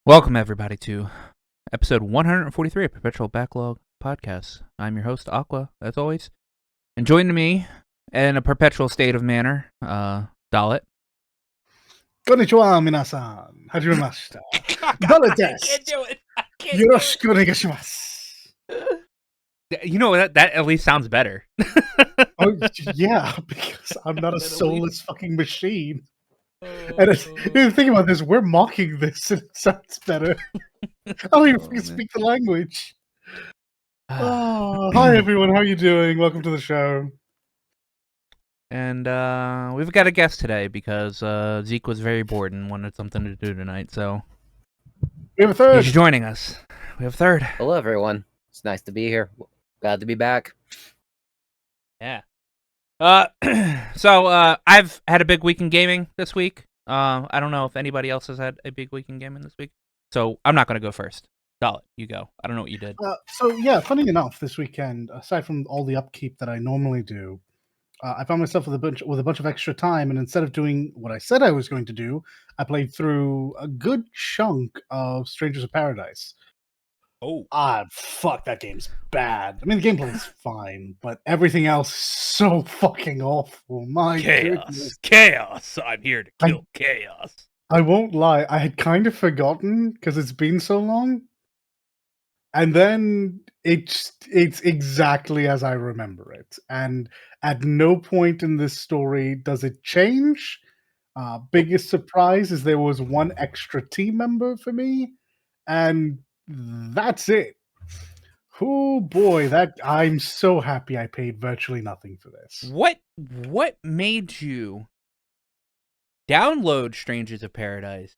Welcome, everybody, to episode 143 of Perpetual Backlog podcast. I'm your host, Aqua, as always. And joining me in a perpetual state of manner, Dalit. Konnichiwa, minasan. Hajimemashita. Dalit I desu. can't do it. Yoroshiku onegaishimasu. You know, that at least sounds better. Oh, yeah, because I'm not a soulless fucking machine. And think about this, we're mocking this and it sounds better. I don't even fucking speak the language. Hi everyone, how you doing? Welcome to the show. And we've got a guest today because Zeke was very bored and wanted something to do tonight, so We have a third. he's joining us. We have a third. Hello, everyone. It's nice to be here. Glad to be back. Yeah. So I've had a big week in gaming this week. I don't know if anybody else has had a big week in gaming this week, so I'm not going to go first. Dalit, you go. I don't know what you did. So yeah, funny enough, this weekend, aside from all the upkeep that I normally do, I found myself with a bunch of extra time, and instead of doing what I said I was going to do, I played through a good chunk of Strangers of Paradise. Oh, Fuck, that game's bad. I mean, the gameplay's fine, but everything else is so fucking awful. My goodness. Chaos! I'm here to kill chaos. I won't lie, I had kind of forgotten because it's been so long, and then it's exactly as I remember it, and at no point in this story does it change. Biggest surprise is there was one extra team member for me, and that's it. Oh boy, that I'm so happy I paid virtually nothing for this. What made you download Strangers of Paradise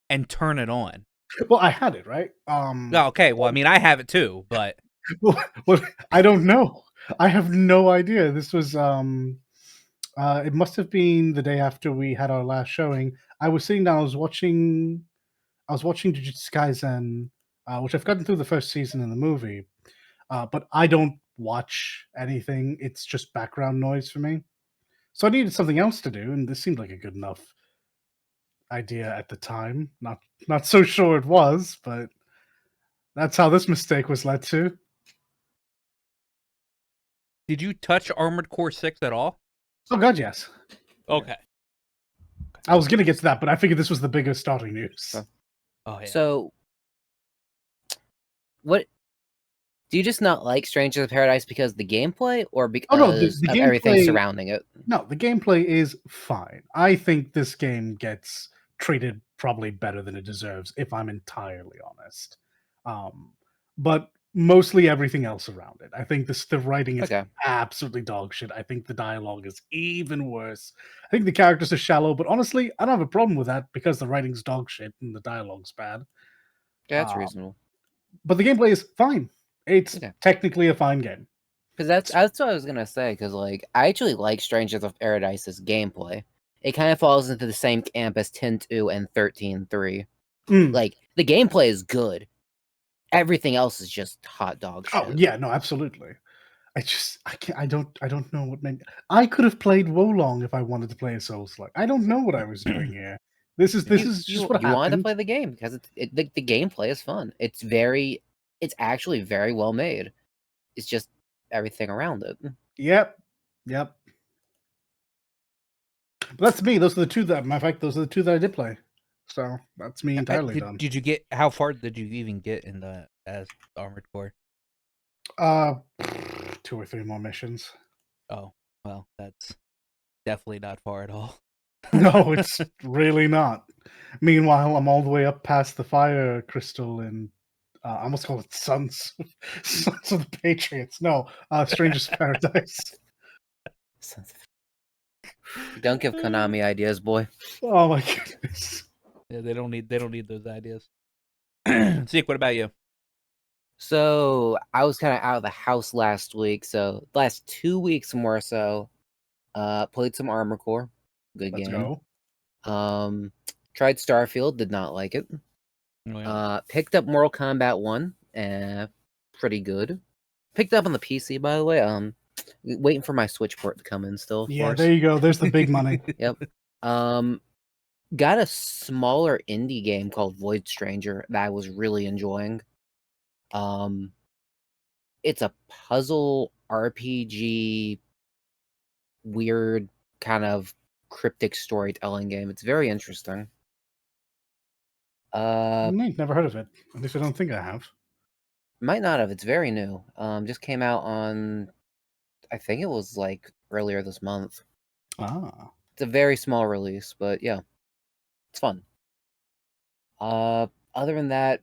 and turn it on? Well, I had it, right? Okay, well, I mean, I have it too, but well, I don't know. I have no idea. This was it must have been the day after we had our last showing. I was sitting down, I was watching Jujutsu Kaisen, which I've gotten through the first season in the movie. But I don't watch anything. It's just background noise for me. So I needed something else to do, and this seemed like a good enough idea at the time. Not so sure it was, but that's how this mistake was led to. did you touch Armored Core 6 at all? Oh god, yes. Okay. I was gonna get to that, but I figured this was the bigger starting news. Oh, yeah. So, what do you just not like Strangers of Paradise because of the gameplay, or because the of everything gameplay- surrounding it? No, the gameplay is fine. I think this game gets treated probably better than it deserves, if I'm entirely honest. But mostly everything else around it. I think the writing is Okay. absolutely dog shit. I think the dialogue is even worse. I think the characters are shallow, but honestly, I don't have a problem with that because the writing's dog shit and the dialogue's bad. Yeah, that's reasonable. But the gameplay is fine. It's Okay. technically a fine game. Because that's what I was gonna say. Because like I actually like Strangers of Paradise's gameplay. It kind of falls into the same camp as 10.2 and 13.3. Like the gameplay is good. Everything else is just hot dog shit. Oh yeah, no, absolutely. I don't know what made. I could have played Wolong if I wanted to play a Souls-like. I don't know what I was doing here. This is just what you wanted to happened. play the game because the gameplay is fun. It's actually very well made. It's just everything around it. Yep. But that's me. Those are the two that, matter of fact, those are the two that I did play. So that's me entirely done. Did you get? How far did you even get in the as Armored Core? 2 or 3 more missions. Oh, well, that's definitely not far at all. No, it's really not. Meanwhile, I'm all the way up past the fire crystal and I almost call it Sons of the Patriots. No, Strangers of Paradise. Don't give Konami ideas, boy. Oh my goodness. Yeah, they don't need those ideas. Zeke, what about you? So I was kind of out of the house last week. So last 2 weeks more so. Played some Armor Core. Good Let's game. go. Tried Starfield. Did not like it. Oh, yeah. Picked up Mortal Kombat 1. Pretty good. Picked up on the PC, by the way. Waiting for my Switch port to come in still. Of Yeah, course. there you go. There's the big money. Yep. got a smaller indie game called Void Stranger that I was really enjoying. It's a puzzle RPG, weird kind of cryptic storytelling game. It's very interesting. Never heard of it. At least I don't think I have. Might not have. It's very new. Just came out on, I think it was like earlier this month. Ah. It's a very small release, but yeah, it's fun. Other than that,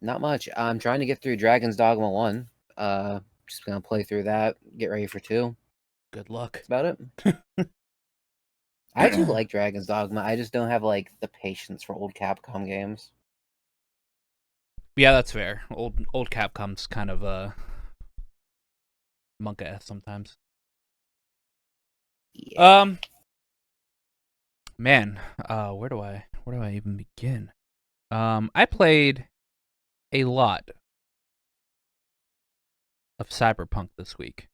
not much. I'm trying to get through Dragon's Dogma 1. Just gonna play through that, get ready for 2. Good luck. That's about it. I actually like Dragon's Dogma. I just don't have like the patience for old Capcom games. Yeah, that's fair. Old Capcom's kind of monk ass sometimes. Yeah. Man, where do I even begin? I played a lot of Cyberpunk this week.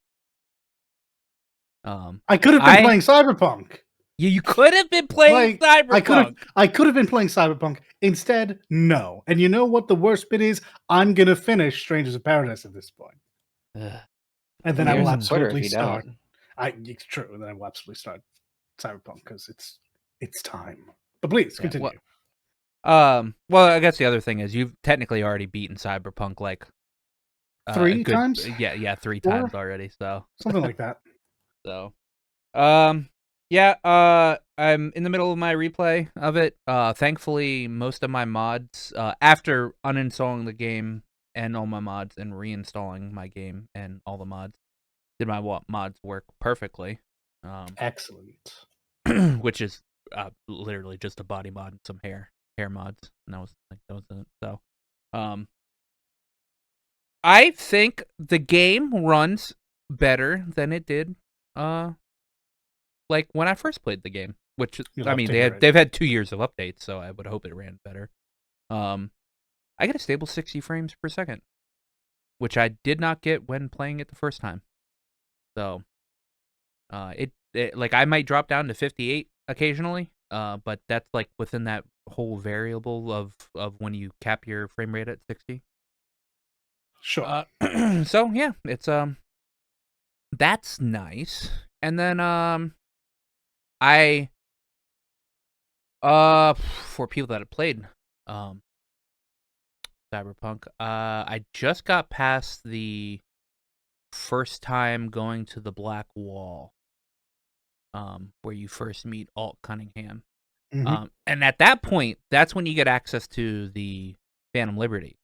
I could have been playing Cyberpunk. Yeah, you could have been playing Cyberpunk. I could have been playing Cyberpunk. Instead, no. And you know what the worst bit is? I'm gonna finish Strangers of Paradise at this point. Ugh. And then Here's I will a Twitter absolutely if you start. don't. It's true. And then I will absolutely start Cyberpunk because it's time. But please continue. Well, I guess the other thing is you've technically already beaten Cyberpunk like 3 times. Yeah, 3 4? times already. So something like that. So, yeah, I'm in the middle of my replay of it. Thankfully, most of my mods, after uninstalling the game and all my mods and reinstalling my game and all the mods, did my mods work perfectly. Excellent. Which is literally just a body mod and some hair mods, and that was it. So, I think the game runs better than it did like when I first played the game, which I mean they've had 2 years of updates, so I would hope it ran better. I get a stable 60 frames per second, which I did not get when playing it the first time. So, it like I might drop down to 58 occasionally, but that's like within that whole variable of when you cap your frame rate at 60. Sure. So yeah, it's that's nice. And then I for people that have played Cyberpunk, I just got past the first time going to the Black Wall, where you first meet Alt Cunningham. Mm-hmm. And at that point, that's when you get access to the Phantom Liberty,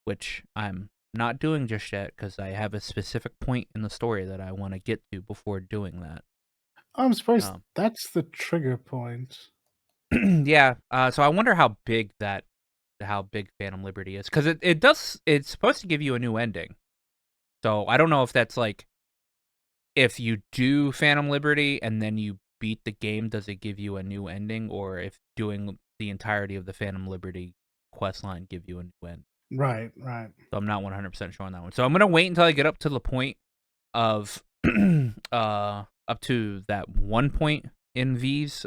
which I'm not doing just yet because I have a specific point in the story that I want to get to before doing that. I'm surprised that's the trigger point. Yeah. So I wonder how big Phantom Liberty is, because it's supposed to give you a new ending. So I don't know if that's like, if you do Phantom Liberty and then you beat the game, does it give you a new ending, or if doing the entirety of the Phantom Liberty questline give you a new end? Right. So I'm not 100% sure on that one. So I'm gonna wait until I get up to the point of up to that one point in V's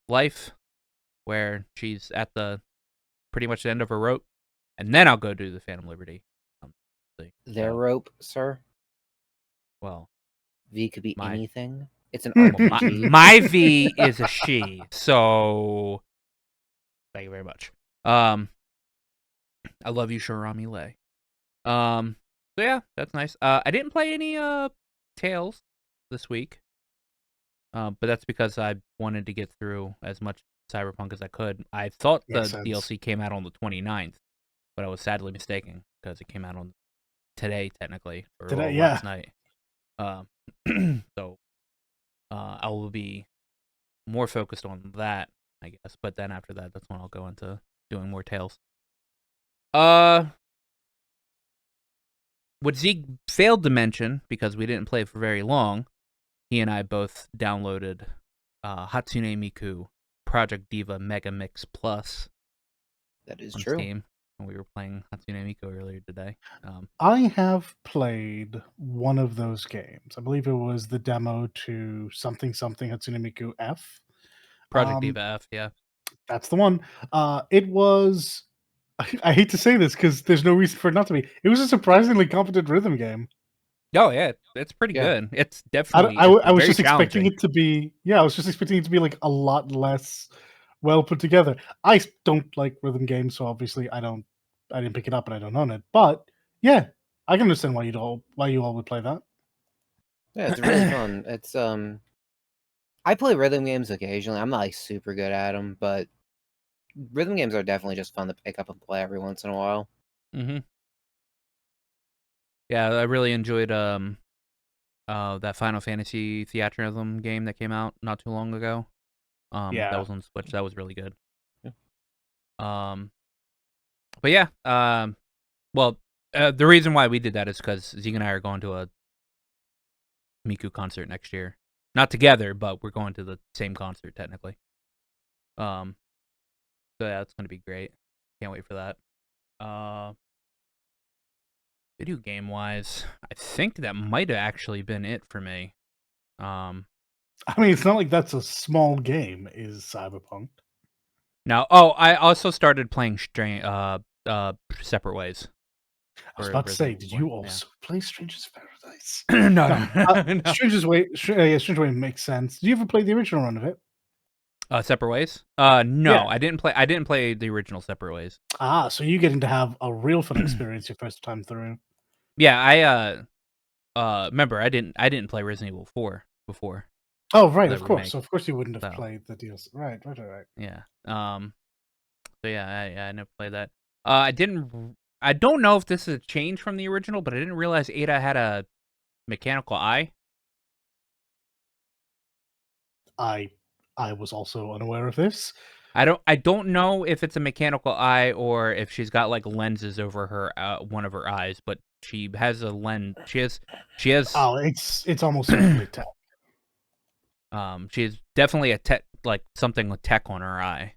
life where she's at the pretty much the end of her rope, and then I'll go do the Phantom Liberty. Their rope, sir. Well, V could be anything. It's an RPG. My V is a she, so thank you very much. I love you, Sharami Lay. So yeah, that's nice. I didn't play any Tales this week. But that's because I wanted to get through as much Cyberpunk as I could. I thought the DLC came out on the 29th, but I was sadly mistaken because it came out on today, technically, or last night. So I will be more focused on that, I guess. But then after that, that's when I'll go into doing more Tales. What Zeke failed to mention, because we didn't play for very long, he and I both downloaded Hatsune Miku Project Diva Mega Mix Plus. That is on true. Steam. when we were playing Hatsune Miku earlier today. I have played one of those games. I believe it was the demo to something Hatsune Miku F. Project Diva F, yeah. That's the one. It was. I hate to say this because there's no reason for it not to be. It was a surprisingly competent rhythm game. Oh yeah, it's pretty good. It's definitely. I was very just expecting it to be. Yeah, I was just expecting it to be like a lot less well put together. I don't like rhythm games, so obviously I didn't pick it up and I don't own it. But yeah, I can understand why you all would play that. Yeah, it's really fun. It's I play rhythm games occasionally. I'm not like super good at them, but rhythm games are definitely just fun to pick up and play every once in a while. Mm-hmm. Yeah, I really enjoyed that Final Fantasy Theatrhythm game that came out not too long ago. Yeah. That was on Switch. That was really good. Yeah. But yeah, well, the reason why we did that is because Zeke and I are going to a Miku concert next year. Not together, but we're going to the same concert technically. So yeah, it's gonna be great. Can't wait for that. Video game wise, I think that might have actually been it for me. I mean, it's not like that's a small game, is Cyberpunk. Now, I also started playing Separate Ways. I was about to say, did you also play Stranger's Paradise? No. Stranger's Way makes sense. Did you ever play the original run of it? Separate Ways? No, Yeah. I didn't play the original Separate Ways. Ah, so you're getting to have a real fun experience your first time through. Yeah, I remember I didn't play Resident Evil 4 before. Oh, right, of course. So of course you wouldn't have So, played the DLC. Right. Yeah. So yeah, I never played that. I don't know if this is a change from the original, but I didn't realize Ada had a mechanical eye. I was also unaware of this. I don't know if it's a mechanical eye or if she's got like lenses over her one of her eyes, but she has a lens. She has. Oh, it's almost certainly tech. She has definitely a tech, like something with tech on her eye.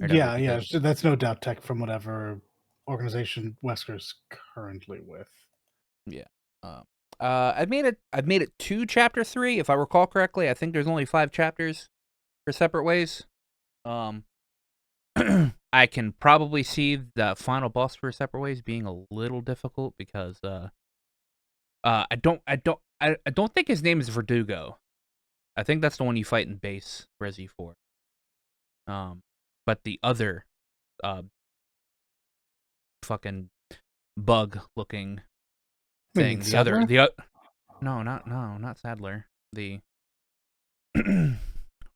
Yeah, that's no doubt tech from whatever organization Wesker's currently with. Yeah. I've made it to chapter 3, if I recall correctly. I think there's only 5 chapters for Separate Ways. I can probably see the final boss for Separate Ways being a little difficult because I don't think his name is Verdugo. I think that's the one you fight in base Resi 4. But the other fucking bug looking thing, not Sadler. The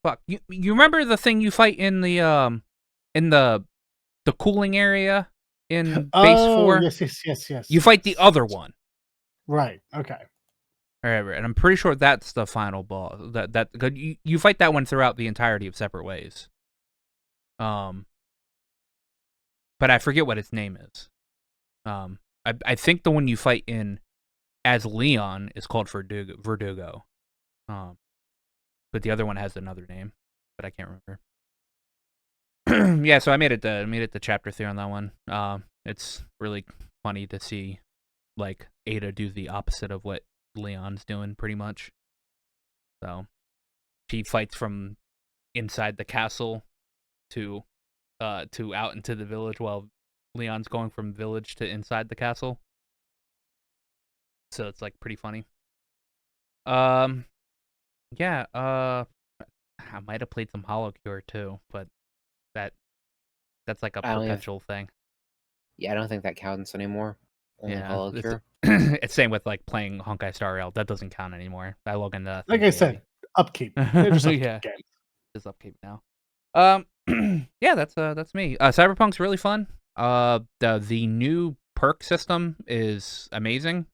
fuck, you remember the thing you fight in the cooling area in base 4? Yes. You fight the other one. Right. Okay. All right, and I'm pretty sure that's the final boss. That you fight that one throughout the entirety of Separate Ways. But I forget what its name is. I think the one you fight in as Leon is called Verdugo. But the other one has another name, but I can't remember. Yeah, so I made it to chapter 3 on that one. It's really funny to see like Ada do the opposite of what Leon's doing, pretty much. So she fights from inside the castle to out into the village, while Leon's going from village to inside the castle. So it's like pretty funny. Yeah, I might have played some Hollow Cure too, but that's like a perpetual thing. Yeah, I don't think that counts anymore. Only Hollow Cure. It's same with like playing Honkai Star Rail. That doesn't count anymore. I log into like I said, upkeep. They're just upkeep games. It's upkeep now. Yeah, that's me. Cyberpunk's really fun. The new perk system is amazing.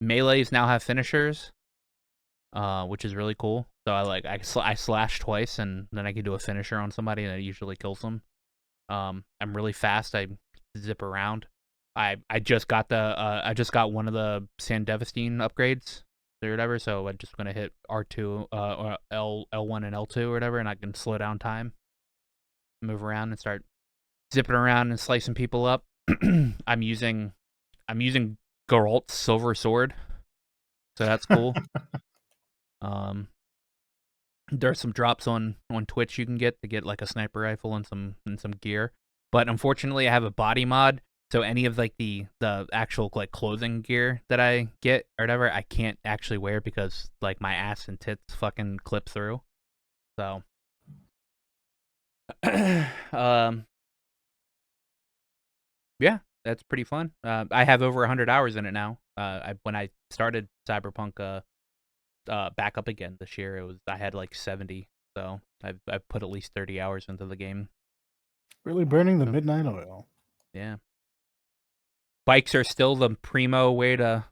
Melees now have finishers, which is really cool. So I slash twice, and then I can do a finisher on somebody, and it usually kills them. I'm really fast. I zip around. I just got one of the Sandevastine upgrades or whatever, so I'm just gonna hit R2, or L1 and L2 or whatever, and I can slow down time, move around, and start zipping around and slicing people up. I'm using Geralt's silver sword, so that's cool. There's some drops on Twitch you can get to get like a sniper rifle and some gear, but unfortunately I have a body mod, so any of like the actual like clothing gear that I get or whatever I can't actually wear because like my ass and tits fucking clip through. So yeah, that's pretty fun. I have over 100 hours in it now. When I started Cyberpunk back up again this year, I had like 70. So I've put at least 30 hours into the game. Really burning the midnight oil. Yeah. Bikes are still the primo way to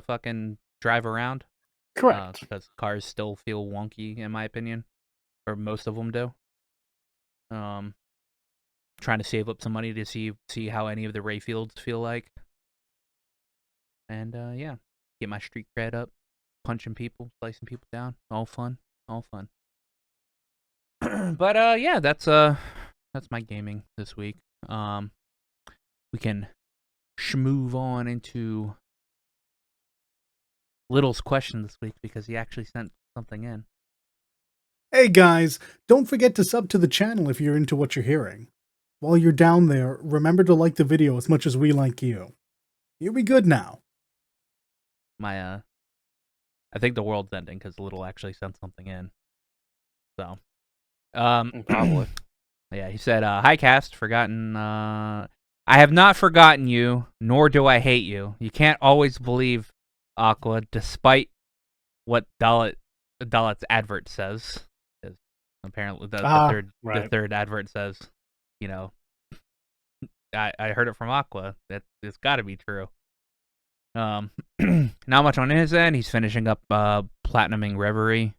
fucking drive around. Correct. Because cars still feel wonky in my opinion, or most of them do. Trying to save up some money to see how any of the Ray Fields feel like. And yeah, get my street cred up, punching people, slicing people down, all fun. But yeah, that's my gaming this week. We can move on into Little's question this week because he actually sent something in. Hey guys, don't forget to sub to the channel if you're into what you're hearing. While you're down there, remember to like the video as much as we like you. You'll be good now. I think the world's ending because Little actually sent something in. So, probably. Yeah, he said, "Hi cast, forgotten. I have not forgotten you, nor do I hate you. You can't always believe Aqua, despite what Dalet's advert says. Apparently, the third advert says, you know, I heard it from Aqua. That it's got to be true. Not much on his end. He's finishing up platinuming Reverie,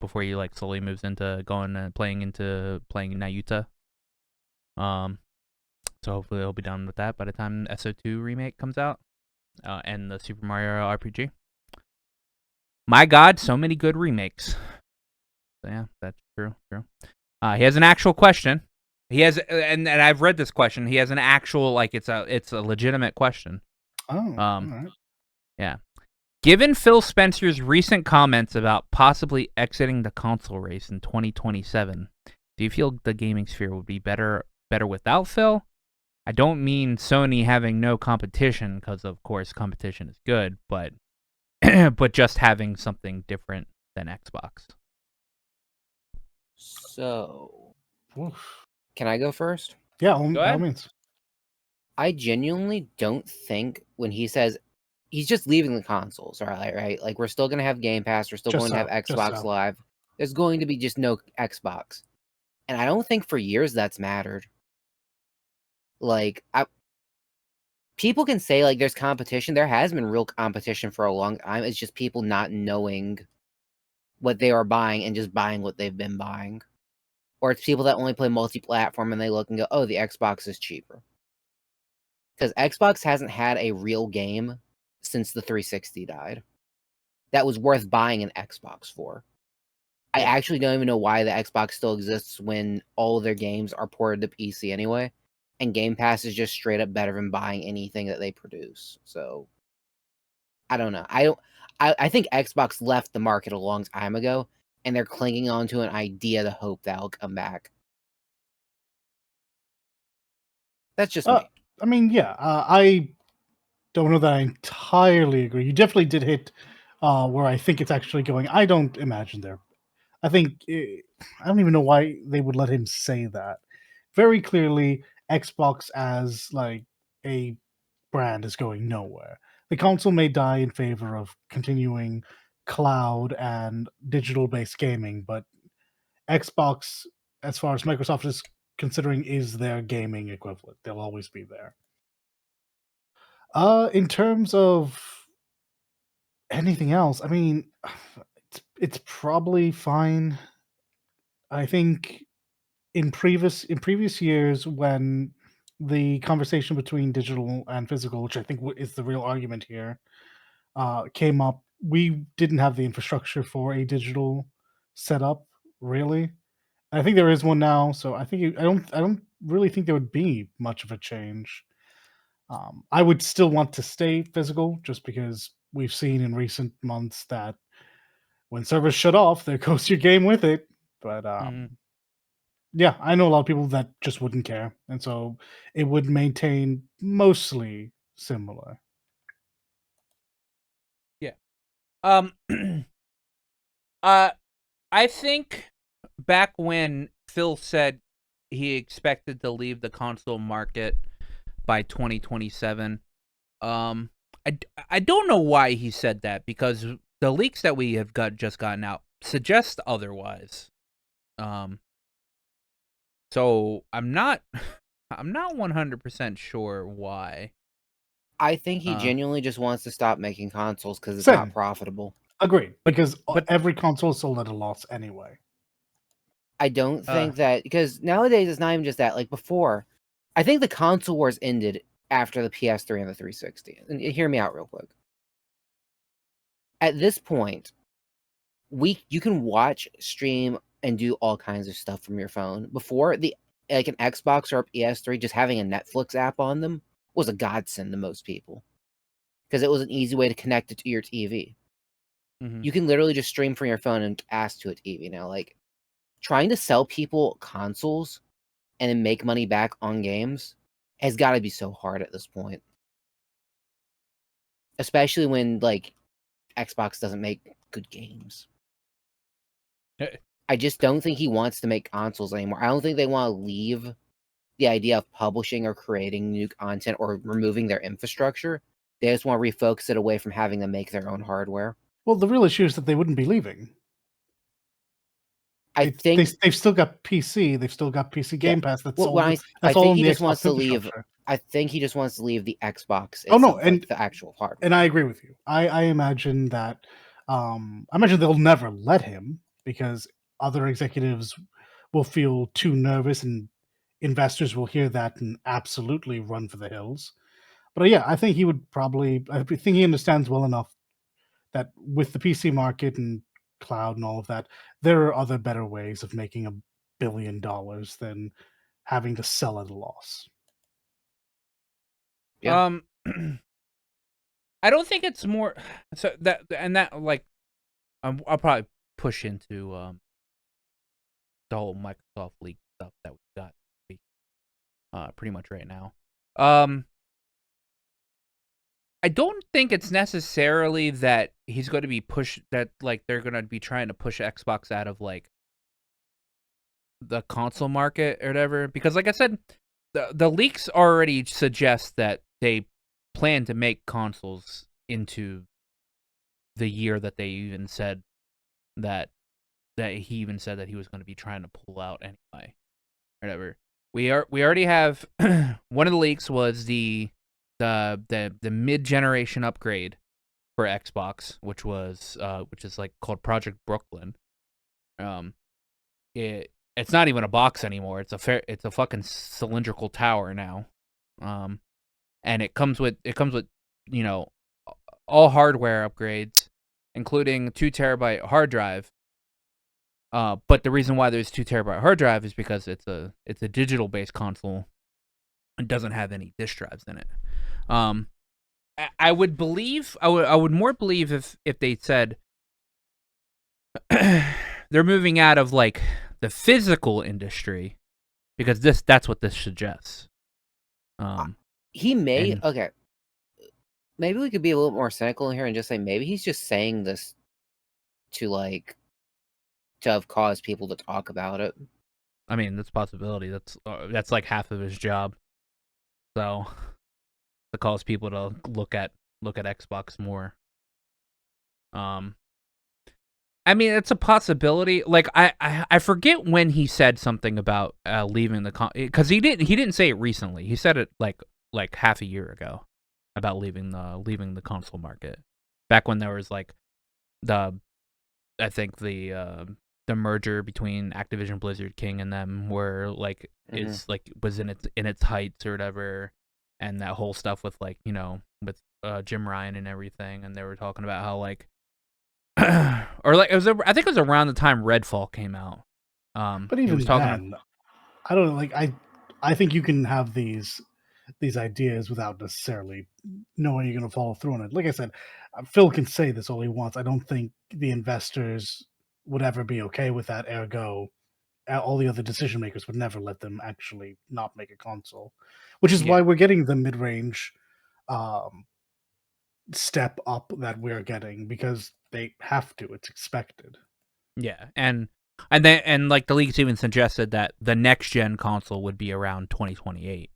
before he like slowly moves into going and playing Nayuta. So hopefully he'll be done with that by the time SO2 remake comes out, and the Super Mario RPG. My God, so many good remakes. So yeah, that's true. He has an actual question. He has, and I've read this question. He has an actual like it's a legitimate question. Oh, all right. Yeah. Given Phil Spencer's recent comments about possibly exiting the console race in 2027, do you feel the gaming sphere would be better without Phil? I don't mean Sony having no competition, because of course competition is good, but but just having something different than Xbox. So, can I go first? Yeah, by all means. I genuinely don't think when he says he's just leaving the consoles, right? Like, we're still going to have Game Pass. We're still going to have Xbox Live. There's going to be just no Xbox. And I don't think for years that's mattered. Like, people can say, like, there's competition. There has been real competition for a long time. It's just people not knowing what they are buying and just buying what they've been buying. Or it's people that only play multi-platform and they look and go, oh, the Xbox is cheaper. Because Xbox hasn't had a real game since the 360 died that was worth buying an Xbox for. I actually don't even know why the Xbox still exists when all of their games are ported to PC anyway, and Game Pass is just straight up better than buying anything that they produce. So, I don't know. I think Xbox left the market a long time ago, and they're clinging on to an idea to hope that'll come back. That's just me. I mean, yeah, I don't know that I entirely agree. You definitely did hit where I think it's actually going. I don't imagine there. I don't even know why they would let him say that. Very clearly, Xbox as like a brand is going nowhere. The console may die in favor of continuing cloud and digital-based gaming, but Xbox, as far as Microsoft is considering, is their gaming equivalent. They'll always be there. In terms of anything else, I mean, it's probably fine. I think in previous years, when the conversation between digital and physical, which I think is the real argument here, came up, we didn't have the infrastructure for a digital setup, really. I think there is one now, so I think I don't really think there would be much of a change. I would still want to stay physical, just because we've seen in recent months that when servers shut off, there goes your game with it. But yeah, I know a lot of people that just wouldn't care, and so it would maintain mostly similar. Yeah. I think back when Phil said he expected to leave the console market by 2027, I don't know why he said that, because the leaks that we have just gotten out suggest otherwise. So I'm not 100% sure why. I think he genuinely just wants to stop making consoles because it's Same. not profitable. Agreed, because every console is sold at a loss anyway. I don't think that, because nowadays it's not even just that. Like before, I think the console wars ended after the PS3 and the 360. And hear me out real quick. At this point, you can watch, stream, and do all kinds of stuff from your phone. Before, like an Xbox or a PS3, just having a Netflix app on them was a godsend to most people, because it was an easy way to connect it to your TV. You can literally just stream from your phone and ask to a TV now. Like, trying to sell people consoles and then make money back on games has got to be so hard at this point. Especially when, like, Xbox doesn't make good games. I just don't think he wants to make consoles anymore. I don't think they want to leave the idea of publishing or creating new content or removing their infrastructure. They just want to refocus it away from having to make their own hardware. Well, the real issue is that they wouldn't be leaving. I think they've still got PC. They've still got PC Game Pass. That's all. I think he just wants to leave. I think he just wants to leave the Xbox. Oh no, and the actual hardware. And I agree with you. I imagine that. I imagine they'll never let him, because other executives will feel too nervous, and investors will hear that and absolutely run for the hills. But yeah, I think he would probably. I think he understands well enough that with the PC market and cloud and all of that, there are other better ways of making $1 billion than having to sell at a loss. Yeah. I don't think it's more so that like I'll probably push into the whole Microsoft leak stuff that we got pretty much right now. I don't think it's necessarily that he's going to be they're going to be trying to push Xbox out of like the console market or whatever, because like I said, the leaks already suggest that they plan to make consoles into the year that they even said that he even said that he was going to be trying to pull out anyway. Whatever. We already have one of the leaks was the mid-generation upgrade for Xbox, which is like called Project Brooklyn. It's not even a box anymore. It's a fucking cylindrical tower now. And it comes with all hardware upgrades, including 2 terabyte hard drive. But the reason why there's 2 terabyte hard drive is because it's a digital based console. It doesn't have any disk drives in it. I would more believe if they said they're moving out of like the physical industry, because that's what this suggests. He may okay. Maybe we could be a little more cynical here and just say maybe he's just saying this to have caused people to talk about it. I mean, that's a possibility. That's like half of his job. So to cause people to look at Xbox more. I mean, it's a possibility. Like I forget when he said something about leaving the because he didn't say it recently. He said it like half a year ago about leaving the console market. Back when there was like the merger between Activision Blizzard King and them were like was in its heights or whatever, and that whole stuff with with Jim Ryan and everything, and they were talking about how like or like I think it was around the time Redfall came out. But even then, I don't know. Like I think you can have these ideas without necessarily knowing you're going to follow through on it. Like I said, Phil can say this all he wants. I don't think the investors would ever be okay with that. Ergo, all the other decision makers would never let them actually not make a console, which is why we're getting the mid-range step up that we're getting, because they have to. It's expected. Yeah, and like the leaks even suggested that the next gen console would be around 2028.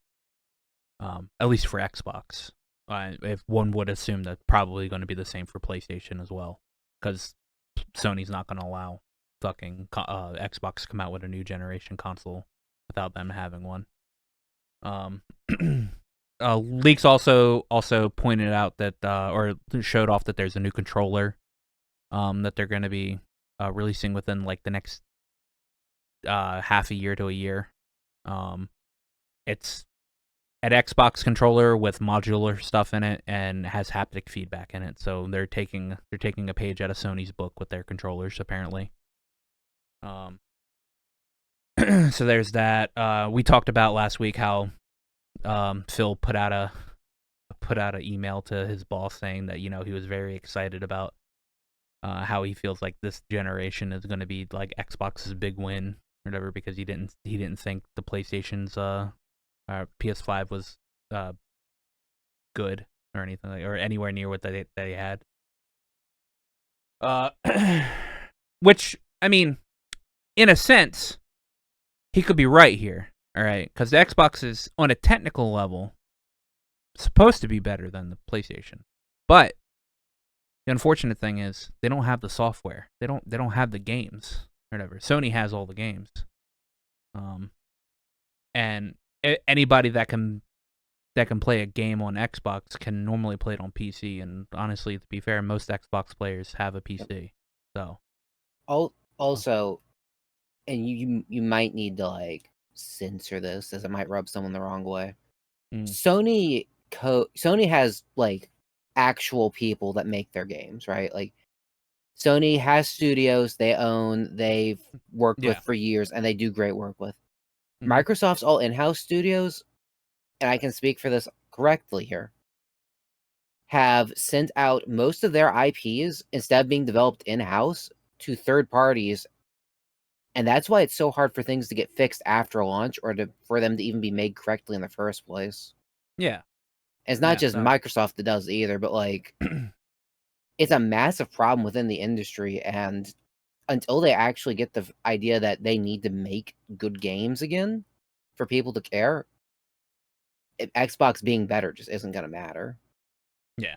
At least for Xbox. If one would assume that's probably going to be the same for PlayStation as well, because Sony's not going to allow fucking Xbox to come out with a new generation console without them having one. Leaks also pointed out that or showed off that there's a new controller that they're going to be releasing within like the next half a year to a year. It's an Xbox controller with modular stuff in it and has haptic feedback in it. So they're taking a page out of Sony's book with their controllers, apparently. So there's that. We talked about last week how Phil put out an email to his boss saying that, you know, he was very excited about how he feels like this generation is going to be like Xbox's big win or whatever, because he didn't think the PlayStation's PS5 was good or anything or anywhere near what they had. Which, I mean, in a sense, he could be right here. All right, because the Xbox is, on a technical level, supposed to be better than the PlayStation, but the unfortunate thing is they don't have the software. They don't have the games or whatever. Sony has all the games, and anybody that can play a game on Xbox can normally play it on PC. And honestly, to be fair, most Xbox players have a PC. So, also, and you might need to like censor this, as it might rub someone the wrong way. Sony has like actual people that make their games, right? Like Sony has studios they own, they've worked with for years, and they do great work with. Microsoft's all in-house studios, and I can speak for this correctly here, have sent out most of their IPs, instead of being developed in-house, to third parties. And that's why it's so hard for things to get fixed after launch, or for them to even be made correctly in the first place. Yeah. And it's not just Microsoft that does it either, but like it's a massive problem within the industry. And until they actually get the idea that they need to make good games again for people to care, Xbox being better just isn't going to matter. Yeah.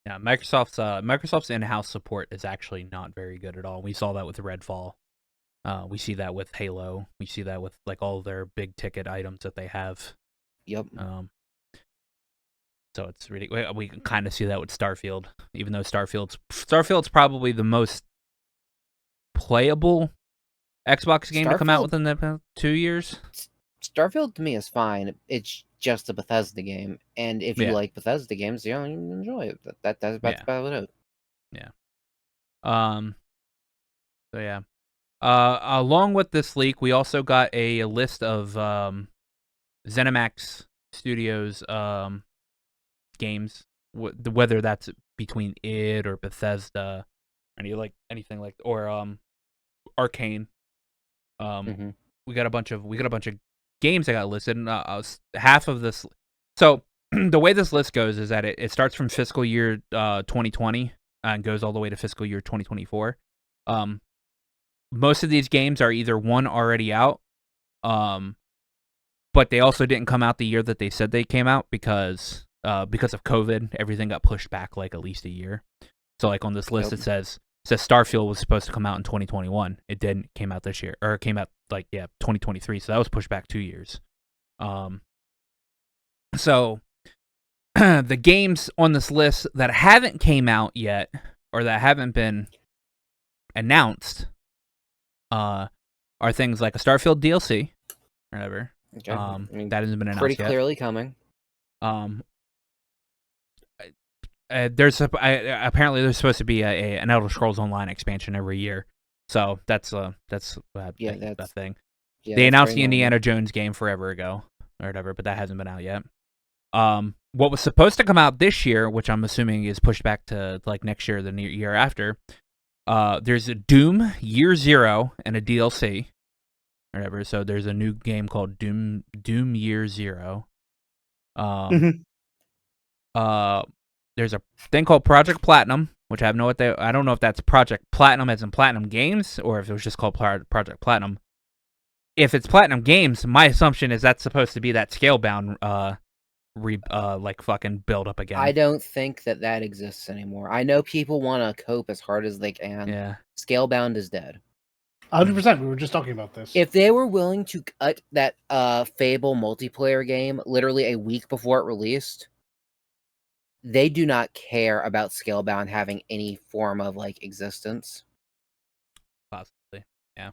Yeah, Microsoft's in-house support is actually not very good at all. We saw that with Redfall. We see that with Halo. We see that with like all their big ticket items that they have. Yep. So it's really, we can kind of see that with Starfield, even though Starfield's probably the most playable Xbox game to come out within the 2 years. Starfield to me is fine. It's just a Bethesda game, and if you like Bethesda games, you enjoy it. That's about it. Yeah. So yeah. Along with this leak, we also got a list of ZeniMax Studios games, whether that's between id or Bethesda, anything like, or Arcane. We got a bunch of games that got listed. And, half of this. So the way this list goes is that it starts from fiscal year 2020 and goes all the way to fiscal year 2024. Most of these games are either one already out, but they also didn't come out the year that they said they came out because of COVID. Everything got pushed back like at least a year. So like on this list, it says Starfield was supposed to come out in 2021. It didn't. Came out this year, or it came out 2023. So that was pushed back 2 years. So the games on this list that haven't came out yet, or that haven't been announced, are things like a Starfield DLC, or whatever. Okay. I mean, that hasn't been announced pretty yet. Clearly coming. Apparently there's supposed to be an Elder Scrolls Online expansion every year, so that's a thing. Yeah, they that's announced pretty the normal. Indiana Jones game forever ago or whatever, but that hasn't been out yet. What was supposed to come out this year, which I'm assuming is pushed back to like next year or the year after. There's a Doom Year Zero and a DLC, or whatever. So there's a new game called Doom Year Zero. Mhm. There's a thing called Project Platinum, which I don't know if that's Project Platinum as in Platinum Games, or if it was just called Project Platinum. If it's Platinum Games, my assumption is that's supposed to be that Scalebound like fucking build up again. I don't think that exists anymore. I know people want to cope as hard as they can. Yeah. Scalebound is dead. 100%. We were just talking about this. If they were willing to cut that Fable multiplayer game literally a week before it released, they do not care about Scalebound having any form of like existence. Possibly, yeah.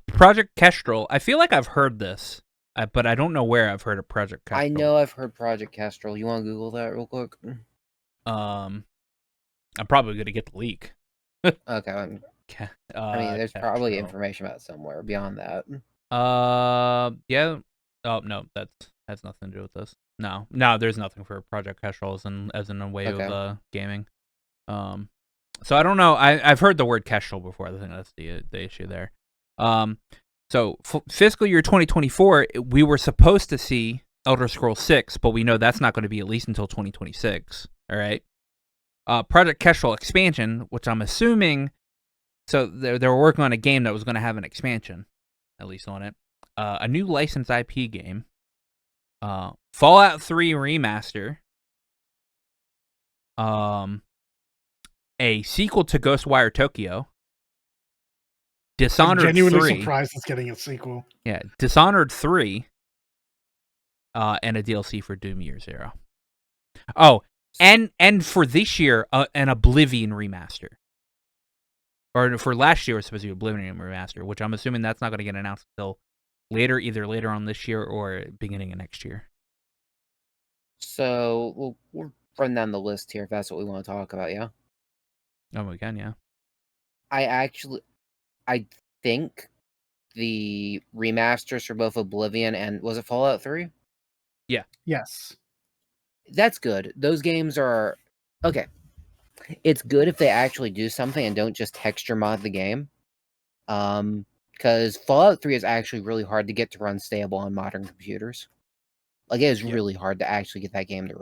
Project Kestrel. I feel like I've heard this, but I don't know where I've heard of Project Kestrel. I know I've heard Project Kestrel. You want to Google that real quick? I'm probably gonna get the leak. Okay. I mean, there's Kestrel. probably information about it somewhere beyond that. Yeah. Oh no, that has nothing to do with this. No, there's nothing for Project Kestrel as in a way of gaming. So I don't know. I've heard the word Kestrel before. I think that's the issue there. So fiscal year 2024, we were supposed to see Elder Scrolls 6, but we know that's not going to be at least until 2026. All right. Project Kestrel expansion, which I'm assuming, so they were working on a game that was going to have an expansion, at least on it. A new licensed IP game. Fallout 3 remaster. A sequel to Ghostwire Tokyo. Dishonored 3. I'm genuinely surprised it's getting a sequel. Yeah, Dishonored 3. And a DLC for Doom Year Zero. Oh, and for this year, an Oblivion remaster. Or for last year, it was supposed to be Oblivion remaster, which I'm assuming that's not going to get announced until either later on this year or beginning of next year. So we'll run down the list here if that's what we want to talk about, yeah? Oh, we can, yeah. I think the remasters for both Oblivion and, was it Fallout 3? Yeah. Yes. That's good. Those games are... Okay. It's good if they actually do something and don't just texture mod the game. Because Fallout 3 is actually really hard to get to run stable on modern computers. Like, it is really hard to actually get that game to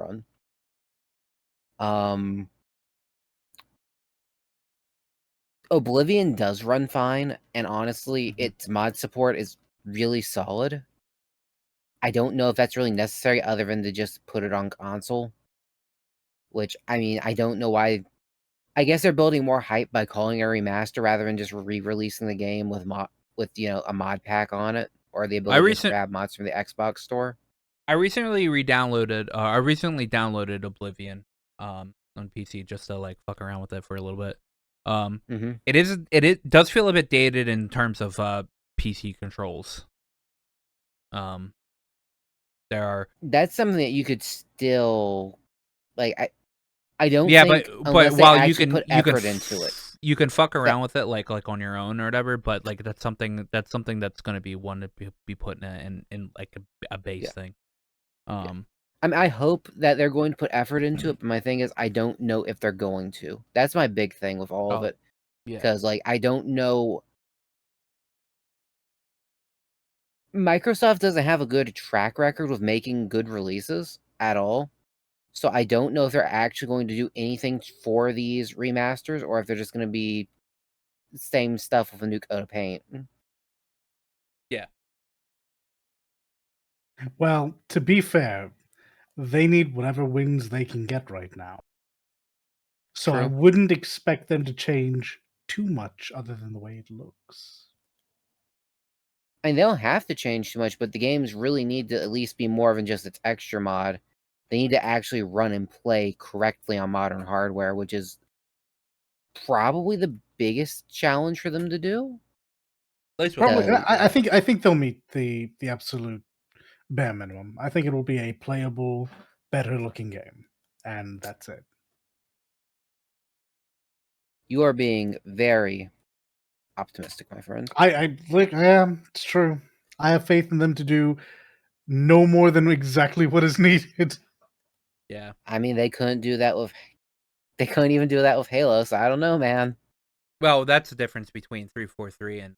run. Oblivion does run fine, and honestly, its mod support is really solid. I don't know if that's really necessary other than to just put it on console. Which, I mean, I don't know why. I guess they're building more hype by calling it a remaster rather than just re-releasing the game with a mod pack on it, or the ability to grab mods from the Xbox store. I recently downloaded Oblivion on PC just to like fuck around with it for a little bit. It does feel a bit dated in terms of PC controls. That's something that you could still like. I don't. Yeah, think but while you can put effort into it, you can fuck around with it like on your own or whatever. But like that's something that's going to be one to be put in like a base thing. I mean, I hope that they're going to put effort into it, but my thing is, I don't know if they're going to. That's my big thing with all of it. Because, like, I don't know. Microsoft doesn't have a good track record with making good releases at all. So I don't know if they're actually going to do anything for these remasters, or if they're just going to be the same stuff with a new coat of paint. Yeah. Well, to be fair, they need whatever wins they can get right now. So I wouldn't expect them to change too much other than the way it looks. I mean, they don't have to change too much, but the games really need to at least be more than just its extra mod. They need to actually run and play correctly on modern hardware, which is probably the biggest challenge for them to do. Probably, I think they'll meet the absolute bare minimum. I think it will be a playable, better looking game, and that's it. You are being very, optimistic, my friend. It's true. I have faith in them to do no more than exactly what is needed. Yeah. I mean, they couldn't even do that with Halo, so I don't know, man. Well, that's the difference between 343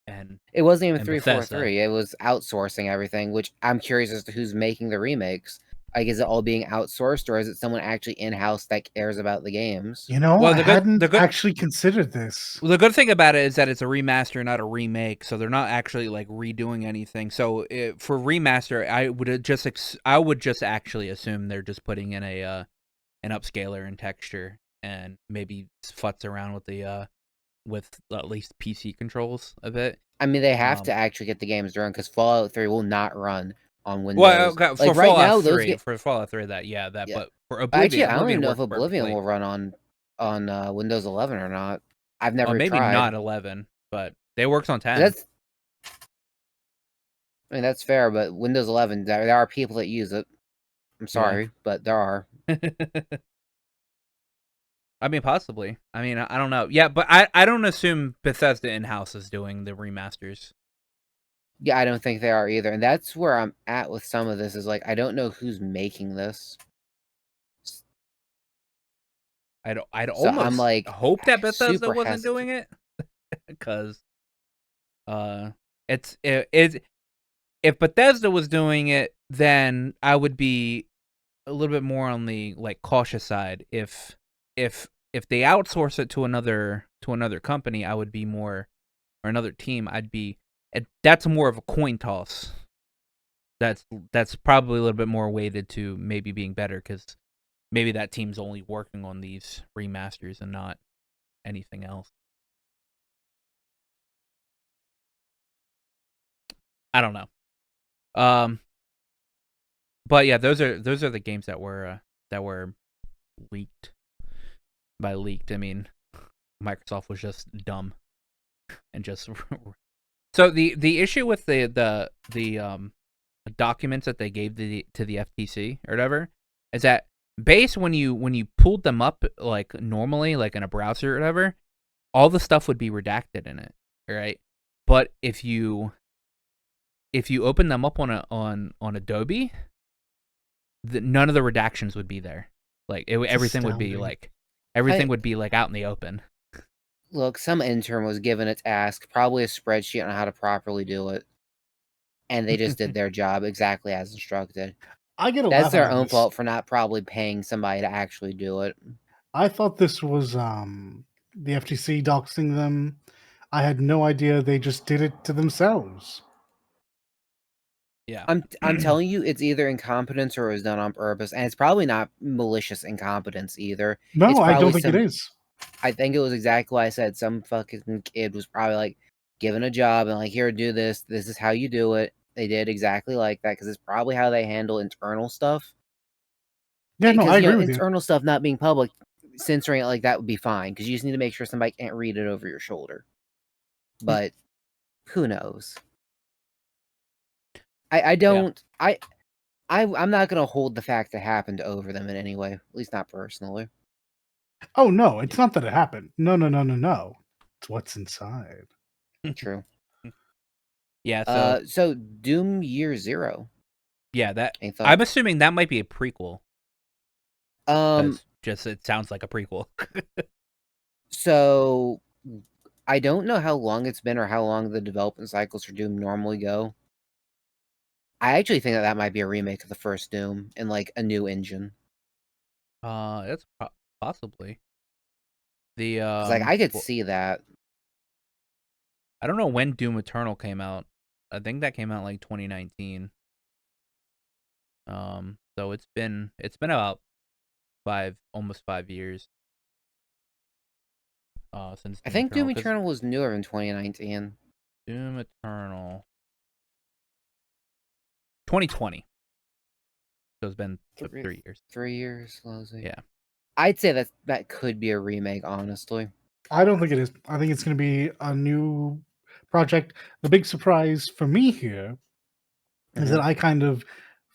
and it wasn't even Bethesda. 343. It was outsourcing everything, which I'm curious as to who's making the remakes. Like, is it all being outsourced, or is it someone actually in-house that cares about the games? Well, I hadn't actually considered this. Well, the good thing about it is that it's a remaster, not a remake, so they're not actually like redoing anything. So for remaster, I would just actually assume they're just putting in an upscaler and texture, and maybe futz around with the with at least PC controls a bit. I mean, they have to actually get the games run because Fallout 3 will not run on Windows. Well, okay, for like Fallout right now, 3, for Fallout 3, but for Oblivion, actually, I don't even know if Oblivion will run on Windows 11 or not. I've never maybe tried. not 11, but they works on 10. I mean, that's fair, but Windows 11, there are people that use it. I'm sorry, but there are. I mean, possibly. I mean, I don't know. Yeah, but I don't assume Bethesda in-house is doing the remasters. Yeah, I don't think they are either. And that's where I'm at with some of this, is like, I don't know who's making this. I'd almost I'm like, hope that Bethesda wasn't doing it. Because if Bethesda was doing it, then I would be a little bit more on the like cautious side. If they outsource it to another company, I would be more, or another team, that's more of a coin toss. That's probably a little bit more weighted to maybe being better, because maybe that team's only working on these remasters and not anything else. I don't know. But yeah, those are the games that were leaked. By leaked, I mean Microsoft was just dumb and just. So the issue with the documents that they gave to the FTC or whatever is that when you pulled them up like normally, like in a browser or whatever, all the stuff would be redacted in it, right? But if you open them up on Adobe, none of the redactions would be there. Like everything would be like out in the open. Look, some intern was given a task, probably a spreadsheet on how to properly do it, and they just did their job exactly as instructed. That's their own fault for not probably paying somebody to actually do it. I thought this was the FTC doxing them. I had no idea they just did it to themselves. Yeah, I'm telling you, it's either incompetence or it was done on purpose, and it's probably not malicious incompetence either. No, I don't think it is. I think it was exactly what I said. Some fucking kid was probably like given a job and like, here, do this. This is how you do it. They did exactly like that because it's probably how they handle internal stuff. Yeah, no, I agree with internal stuff not being public, censoring it like that would be fine because you just need to make sure somebody can't read it over your shoulder. But who knows? I'm not gonna hold the fact that happened over them in any way, at least not personally. Oh no, it's not that it happened. No. It's what's inside. True. Yeah. So Doom Year Zero. Yeah, I'm assuming that might be a prequel. Just it sounds like a prequel. So I don't know how long it's been or how long the development cycles for Doom normally go. I actually think that might be a remake of the first Doom in like a new engine. That's possibly like I could see that. I don't know when Doom Eternal came out. I think that came out like 2019. So it's been about almost 5 years. Since I think Doom Eternal was newer in 2019. Doom Eternal 2020. So it's been 3 years. 3 years, Leslie. Yeah. I'd say that could be a remake, honestly. I don't think it is. I think it's going to be a new project. The big surprise for me here is that I kind of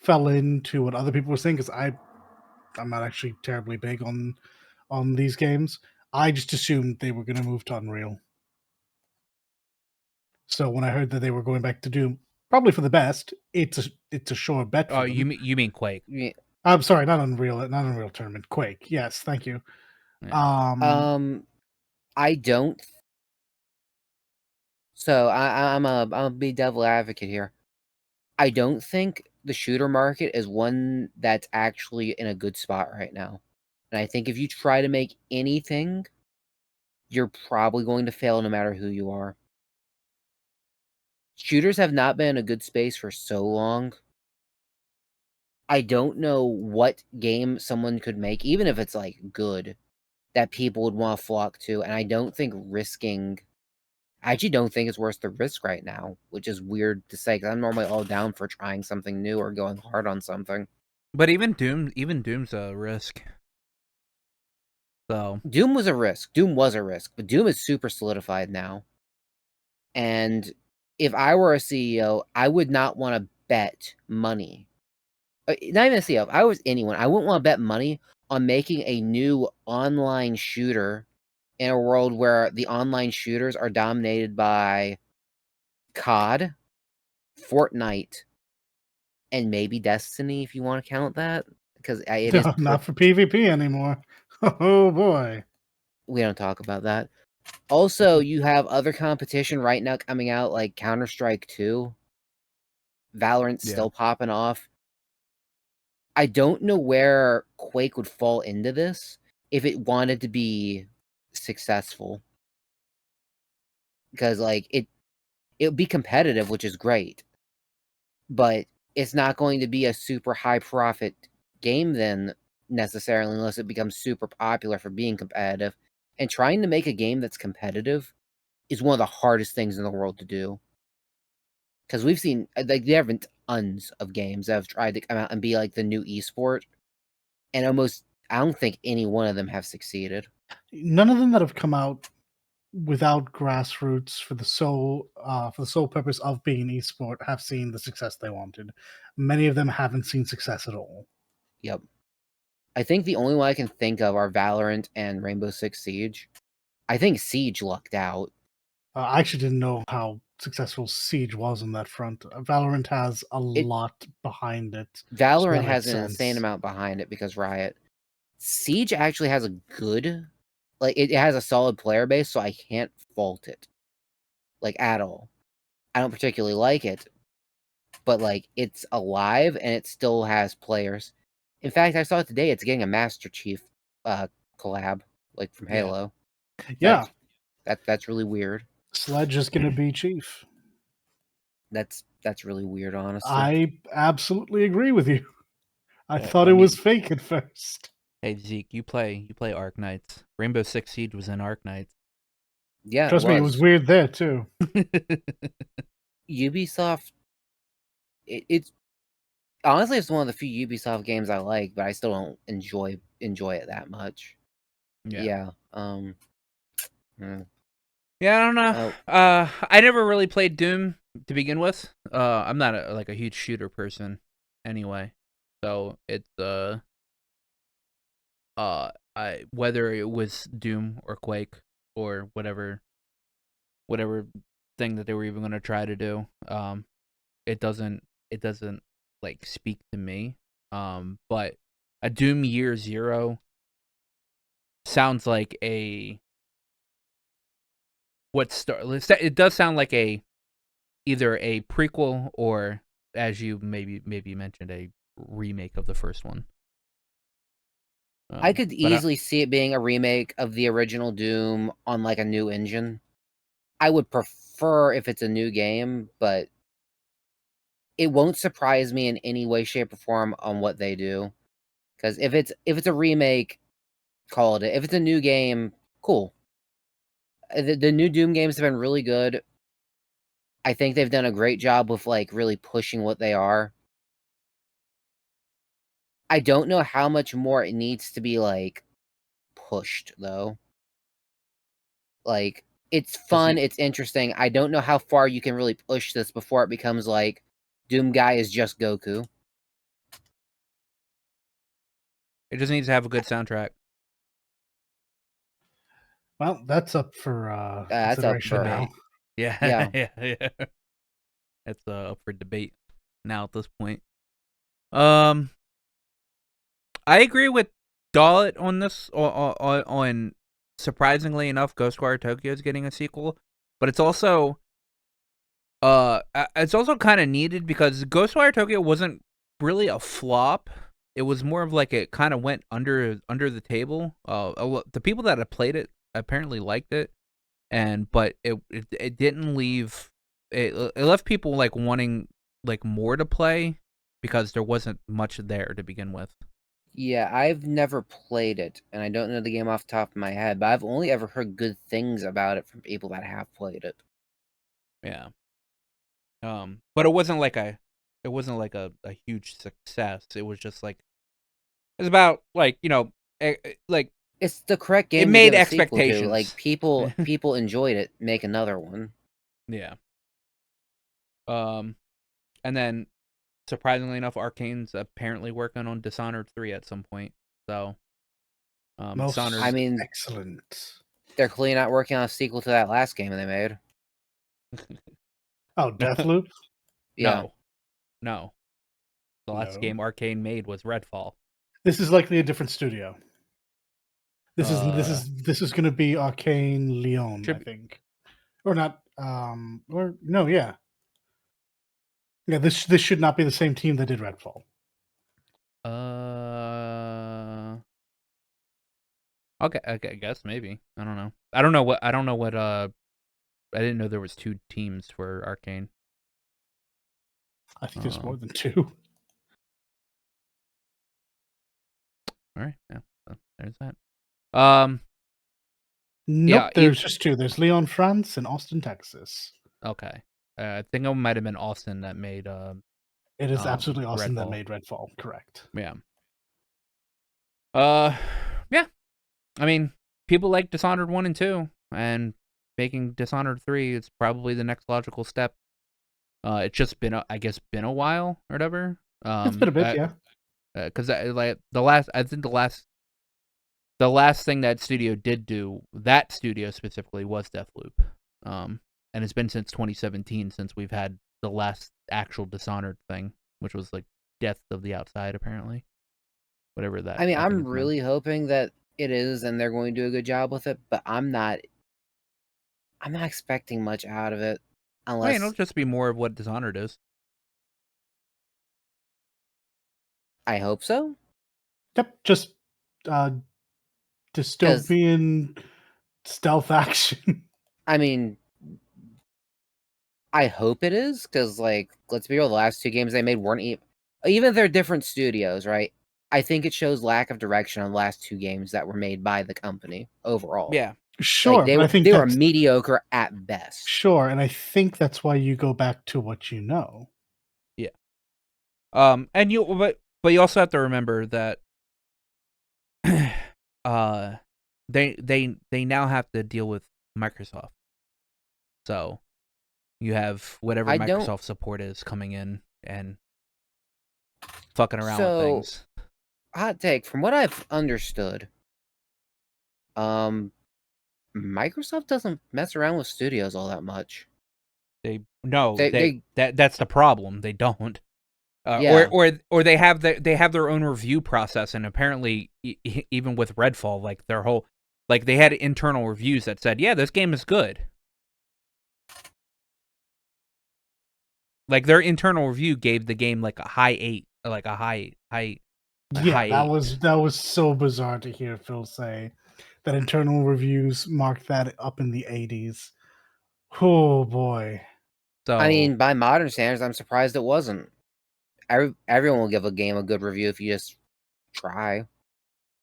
fell into what other people were saying, because I'm not actually terribly big on these games. I just assumed they were going to move to Unreal. So when I heard that they were going back to Doom, probably for the best, it's a sure bet for Oh, them. you mean Quake? Yeah. I'm sorry, not Unreal Tournament. Quake. Yes, thank you. Yeah. I don't. So I'll be devil advocate here. I don't think the shooter market is one that's actually in a good spot right now. And I think if you try to make anything, you're probably going to fail no matter who you are. Shooters have not been in a good space for so long. I don't know what game someone could make, even if it's like good, that people would want to flock to. And I don't think I actually don't think it's worth the risk right now, which is weird to say because I'm normally all down for trying something new or going hard on something. But even Doom's a risk. So Doom was a risk. Doom was a risk, but Doom is super solidified now. And if I were a CEO, I would not want to bet money. Not even a CEO. If I was anyone, I wouldn't want to bet money on making a new online shooter in a world where the online shooters are dominated by COD, Fortnite, and maybe Destiny, if you want to count that, because it is not for PvP anymore. Oh boy. We don't talk about that. Also, you have other competition right now coming out, like Counter-Strike 2. Valorant's still popping off. I don't know where Quake would fall into this if it wanted to be successful. Because, like, it would be competitive, which is great. But it's not going to be a super high-profit game then, necessarily, unless it becomes super popular for being competitive. And trying to make a game that's competitive is one of the hardest things in the world to do. Because we've seen, like, there have been tons of games that have tried to come out and be like the new esport, and I don't think any one of them have succeeded. None of them that have come out without grassroots for the sole purpose of being an esport have seen the success they wanted. Many of them haven't seen success at all. Yep. I think the only one I can think of are Valorant and Rainbow Six Siege. I think Siege lucked out. I actually didn't know how successful Siege was on that front. Valorant has a lot behind it. Valorant has an insane amount behind it because Riot. Siege actually has a good, like, it has a solid player base, so I can't fault it, like, at all. I don't particularly like it, but, like, it's alive and it still has players. In fact, I saw it today. It's getting a Master Chief collab, like, from Halo. Yeah. That's really weird. Sledge is going to be Chief. That's really weird, honestly. I absolutely agree with you. I thought it was fake at first. Hey Zeke, you play Arc Knights. Rainbow Six Siege was in Arc Knights. Yeah, trust me, it was weird there too. Ubisoft. It's honestly, it's one of the few Ubisoft games I like, but I still don't enjoy it that much. Yeah. Yeah, I don't know. I never really played Doom to begin with. I'm not a huge shooter person anyway. So it's whether it was Doom or Quake or whatever thing that they were even going to try to do, it doesn't like speak to me. But a Doom Year Zero sounds like it does sound like either a prequel or, as you maybe mentioned, a remake of the first one. I could easily see it being a remake of the original Doom on like a new engine. I would prefer if it's a new game, but it won't surprise me in any way, shape, or form on what they do. Because if it's a remake, call it. If it's a new game, cool. The new Doom games have been really good. I think they've done a great job with like really pushing what they are. I don't know how much more it needs to be like pushed though. Like, it's fun, it's interesting. I don't know how far you can really push this before it becomes like Doom Guy is just Goku. It just needs to have a good soundtrack. Well, that's up for consideration now. Yeah, Yeah. yeah. That's up for debate now at this point. I agree with Dalit on this. On surprisingly enough, Ghostwire Tokyo is getting a sequel, but it's also kind of needed because Ghostwire Tokyo wasn't really a flop. It was more of like it kind of went under the table. The people that had played it apparently liked it, but it didn't leave. It left people like wanting like more to play because there wasn't much there to begin with. Yeah, I've never played it, and I don't know the game off the top of my head, but I've only ever heard good things about it from people that have played it. Yeah. But it wasn't like a huge success. It was just like it's about like like It's the correct game it to made give a sequel to. expectations. Like people enjoyed it. Make another one. Yeah. And then surprisingly enough, Arcane's apparently working on Dishonored 3 at some point. So, Dishonored. I mean, excellent. They're clearly not working on a sequel to that last game they made. Oh, Deathloop? Yeah. No. The last game Arcane made was Redfall. This is likely a different studio. This is going to be Arcane Leon, I think, or not. Or no, yeah. This should not be the same team that did Redfall. Okay, I guess maybe. I don't know. I don't know what I didn't know there was 2 teams for Arcane. I think there's more than 2. All right. Yeah. There's that. Nope, there's just 2. There's Leon, France, and Austin, Texas. Okay. I think it might have been Austin that made it is absolutely Austin Redfall. that made Redfall, correct. Yeah. Yeah. I mean, people like Dishonored 1 and 2, and making Dishonored 3 is probably the next logical step. It's just been a while or whatever. It's been a bit, yeah. Because like the last thing that studio did do, that studio specifically, was Deathloop. And it's been since 2017 since we've had the last actual Dishonored thing, which was like Death of the Outside, apparently. Whatever that. I mean, I'm really hoping that it is, and they're going to do a good job with it. But I'm not expecting much out of it, unless it'll just be more of what Dishonored is. I hope so. Yep, just dystopian stealth action. I mean, I hope it is, because, like, let's be real, the last 2 games they made weren't even if they're different studios, right? I think it shows lack of direction on the last 2 games that were made by the company overall. Yeah. Sure, like, they were mediocre at best. Sure, and I think that's why you go back to what you know. Yeah. And but you also have to remember that they now have to deal with Microsoft. So you have whatever Microsoft support is coming in and fucking around with things. Hot take, from what I've understood, Microsoft doesn't mess around with studios all that much. That's the problem. They don't. Yeah. Or they have their own review process, and apparently even with Redfall, like their whole, like they had internal reviews that said, yeah, this game is good. Like their internal review gave the game like a high 8, like a high. Yeah, that was so bizarre to hear Phil say that internal reviews marked that up in the 80s. Oh boy. So I mean, by modern standards, I'm surprised it wasn't. Everyone will give a game a good review if you just try.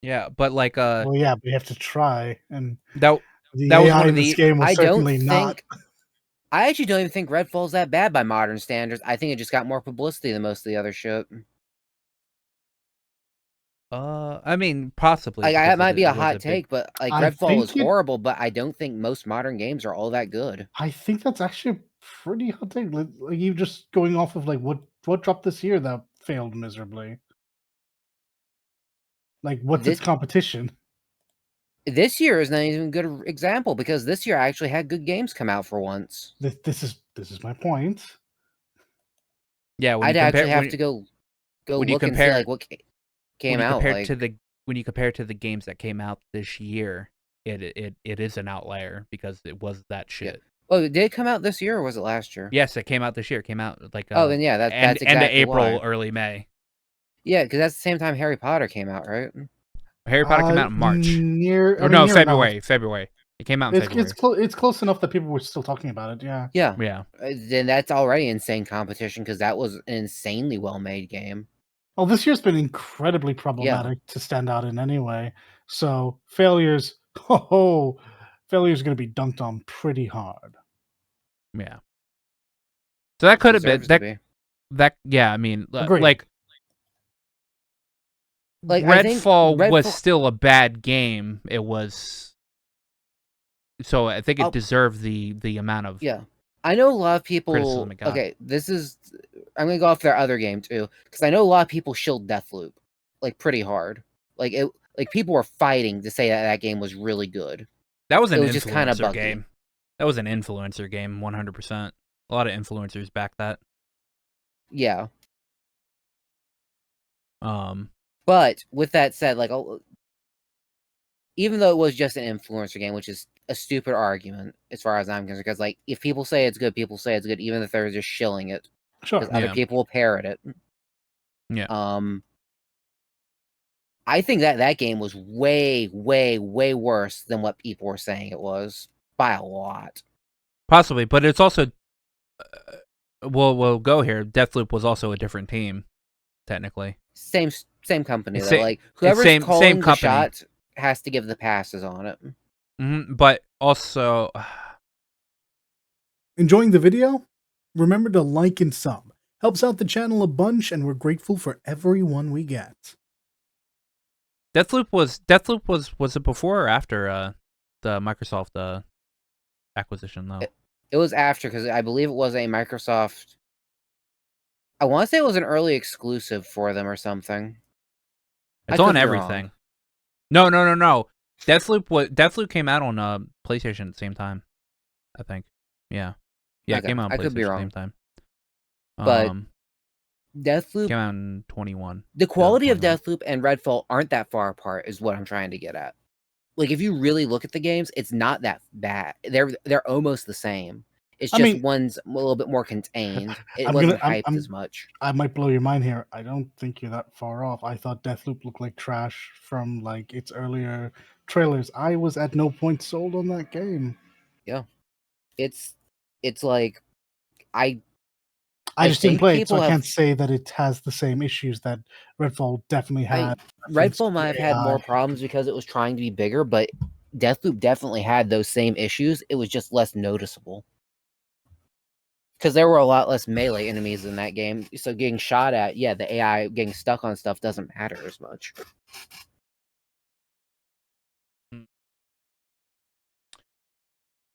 Yeah, but like well, yeah, but you have to try, and that was one of this game was certainly not. I actually don't even think Redfall's that bad by modern standards. I think it just got more publicity than most of the other shit. I mean, possibly. Like, that might be a hot take, but like Redfall is horrible, but I don't think most modern games are all that good. I think that's actually a pretty hot take. Like you just going off of like what dropped this year that failed miserably. Like, what's its competition? This year is not even a good example because this year I actually had good games come out for once. This is my point. Yeah, I'd actually have to go look and see like what came out. Like when you compare it to the games that came out this year, it is an outlier because it was that shit. Yeah. Oh, did it come out this year or was it last year? Yes, it came out this year. It came out like then yeah, that's exactly end of April, why. early May. Yeah, because that's the same time Harry Potter came out, right? Harry Potter came out in March. February. It came out in February. It's close enough that people were still talking about it. Yeah. Yeah. Then that's already insane competition because that was an insanely well-made game. Well, this year's been incredibly problematic to stand out in any way. So failures going to be dunked on pretty hard. Yeah. So that could have been that. Yeah, I mean, like Redfall was still a bad game. It was. So I think it deserved the amount of I know a lot of people. Criticism it got. Okay, I'm gonna go off their other game too because I know a lot of people shilled Deathloop like pretty hard. Like people were fighting to say that game was really good. That was an influencer game. That was an influencer game, 100%. A lot of influencers back that. Yeah. But with that said, like, even though it was just an influencer game, which is a stupid argument as far as I'm concerned, because like if people say it's good, people say it's good, even if they're just shilling it. Sure. Because other people will parrot it. Yeah. I think that game was way, way, way worse than what people were saying it was by a lot. Possibly, but it's also we'll go here. Deathloop was also a different team, technically. Same company though. Like whoever's calling the shot has to give the passes on it. But also, enjoying the video? Remember to like and sub. Helps out the channel a bunch, and we're grateful for everyone we get. Deathloop was it before or after the Microsoft acquisition though? It was after because I believe it was a Microsoft. I want to say it was an early exclusive for them or something. It's on everything. No. Deathloop came out on PlayStation at the same time, I think. Yeah, it came out on PlayStation at the same time. But Deathloop came out in 21. The quality of Deathloop and Redfall aren't that far apart, is what I'm trying to get at. Like, if you really look at the games, it's not that bad. They're almost the same. It's just one's a little bit more contained. It wasn't hyped as much. I might blow your mind here. I don't think you're that far off. I thought Deathloop looked like trash from like its earlier trailers. I was at no point sold on that game. Yeah, it's like I just didn't play it, so I can't say that it has the same issues that Redfall definitely had. Redfall might have had more problems because it was trying to be bigger, but Deathloop definitely had those same issues. It was just less noticeable. Because there were a lot less melee enemies in that game, so getting shot at, the AI getting stuck on stuff doesn't matter as much.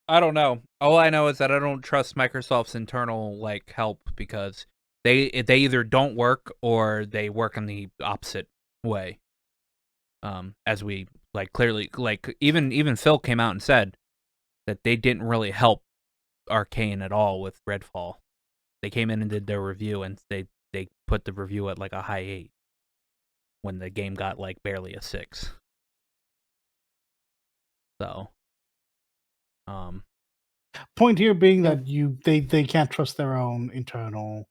I don't know. All I know is that I don't trust Microsoft's internal help because they either don't work or they work in the opposite way. As we clearly even Phil came out and said that they didn't really help Arcane at all with Redfall. They came in and did their review and they put the review at a high 8 when the game got barely a 6. So point here being that they can't trust their own internal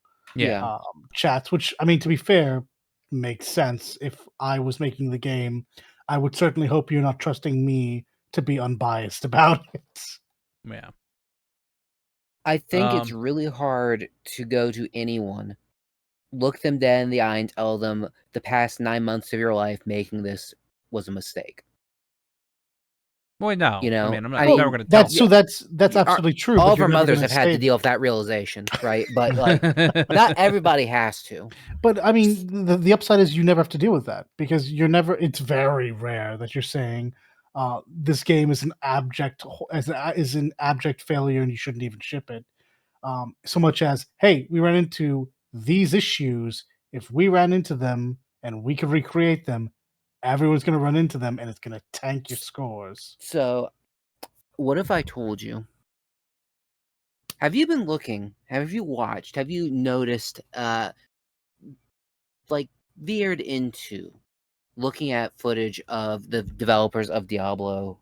chats, which I mean, to be fair, makes sense. If I was making the game, I would certainly hope you're not trusting me to be unbiased about it. Yeah. I think it's really hard to go to anyone, look them dead in the eye and tell them the past 9 months of your life making this was a mistake. Well, no. You know, I mean, I'm never going to tell. So that's absolutely true. All of our mothers have had to deal with that realization, right? But not everybody has to. But I mean, the upside is you never have to deal with that because you're never. It's very rare that you're saying this game is an abject failure and you shouldn't even ship it. So much as, hey, we ran into these issues. If we ran into them and we could recreate them, everyone's going to run into them, and it's going to tank your scores. So, what if I told you? Have you been looking? Have you watched? Have you noticed? Like veered into looking at footage of the developers of Diablo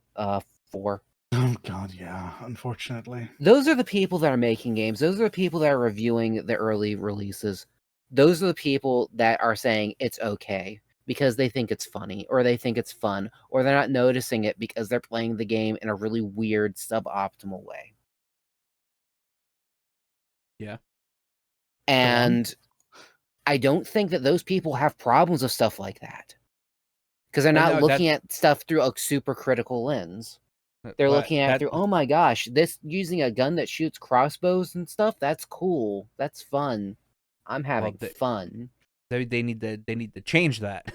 4. Oh god, yeah, unfortunately. Those are the people that are making games. Those are the people that are reviewing the early releases. Those are the people that are saying it's okay because they think it's funny or they think it's fun or they're not noticing it because they're playing the game in a really weird suboptimal way. Yeah. And I don't think that those people have problems with stuff like that. Because they're not looking at stuff through a super critical lens. They're looking at it through, oh my gosh, this using a gun that shoots crossbows and stuff, that's cool. That's fun. I'm having fun. They need to change that.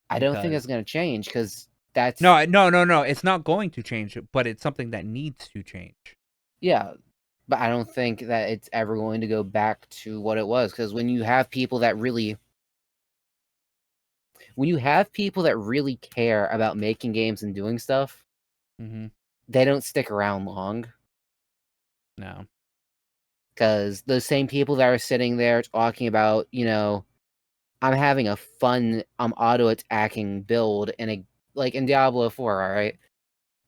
I don't think it's going to change because that's... No. It's not going to change, but it's something that needs to change. Yeah, but I don't think that it's ever going to go back to what it was. Because when you have people that really... When you have people that really care about making games and doing stuff, they don't stick around long. No. Because those same people that are sitting there talking about, I'm having a fun, auto-attacking build in Diablo 4, all right?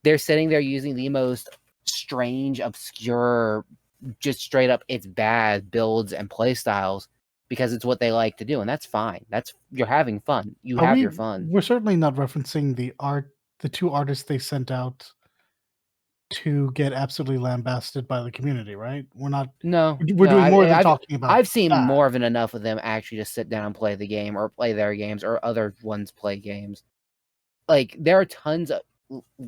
They're sitting there using the most strange, obscure, just straight up, it's bad builds and playstyles because it's what they like to do, and that's fine. You're having fun. You have your fun. We're certainly not referencing the two artists they sent out to get absolutely lambasted by the community, right? We're not. No, we're doing more than talking about. I've seen more than enough of them actually just sit down and play the game or play their games or other ones play games. Like there are tons of.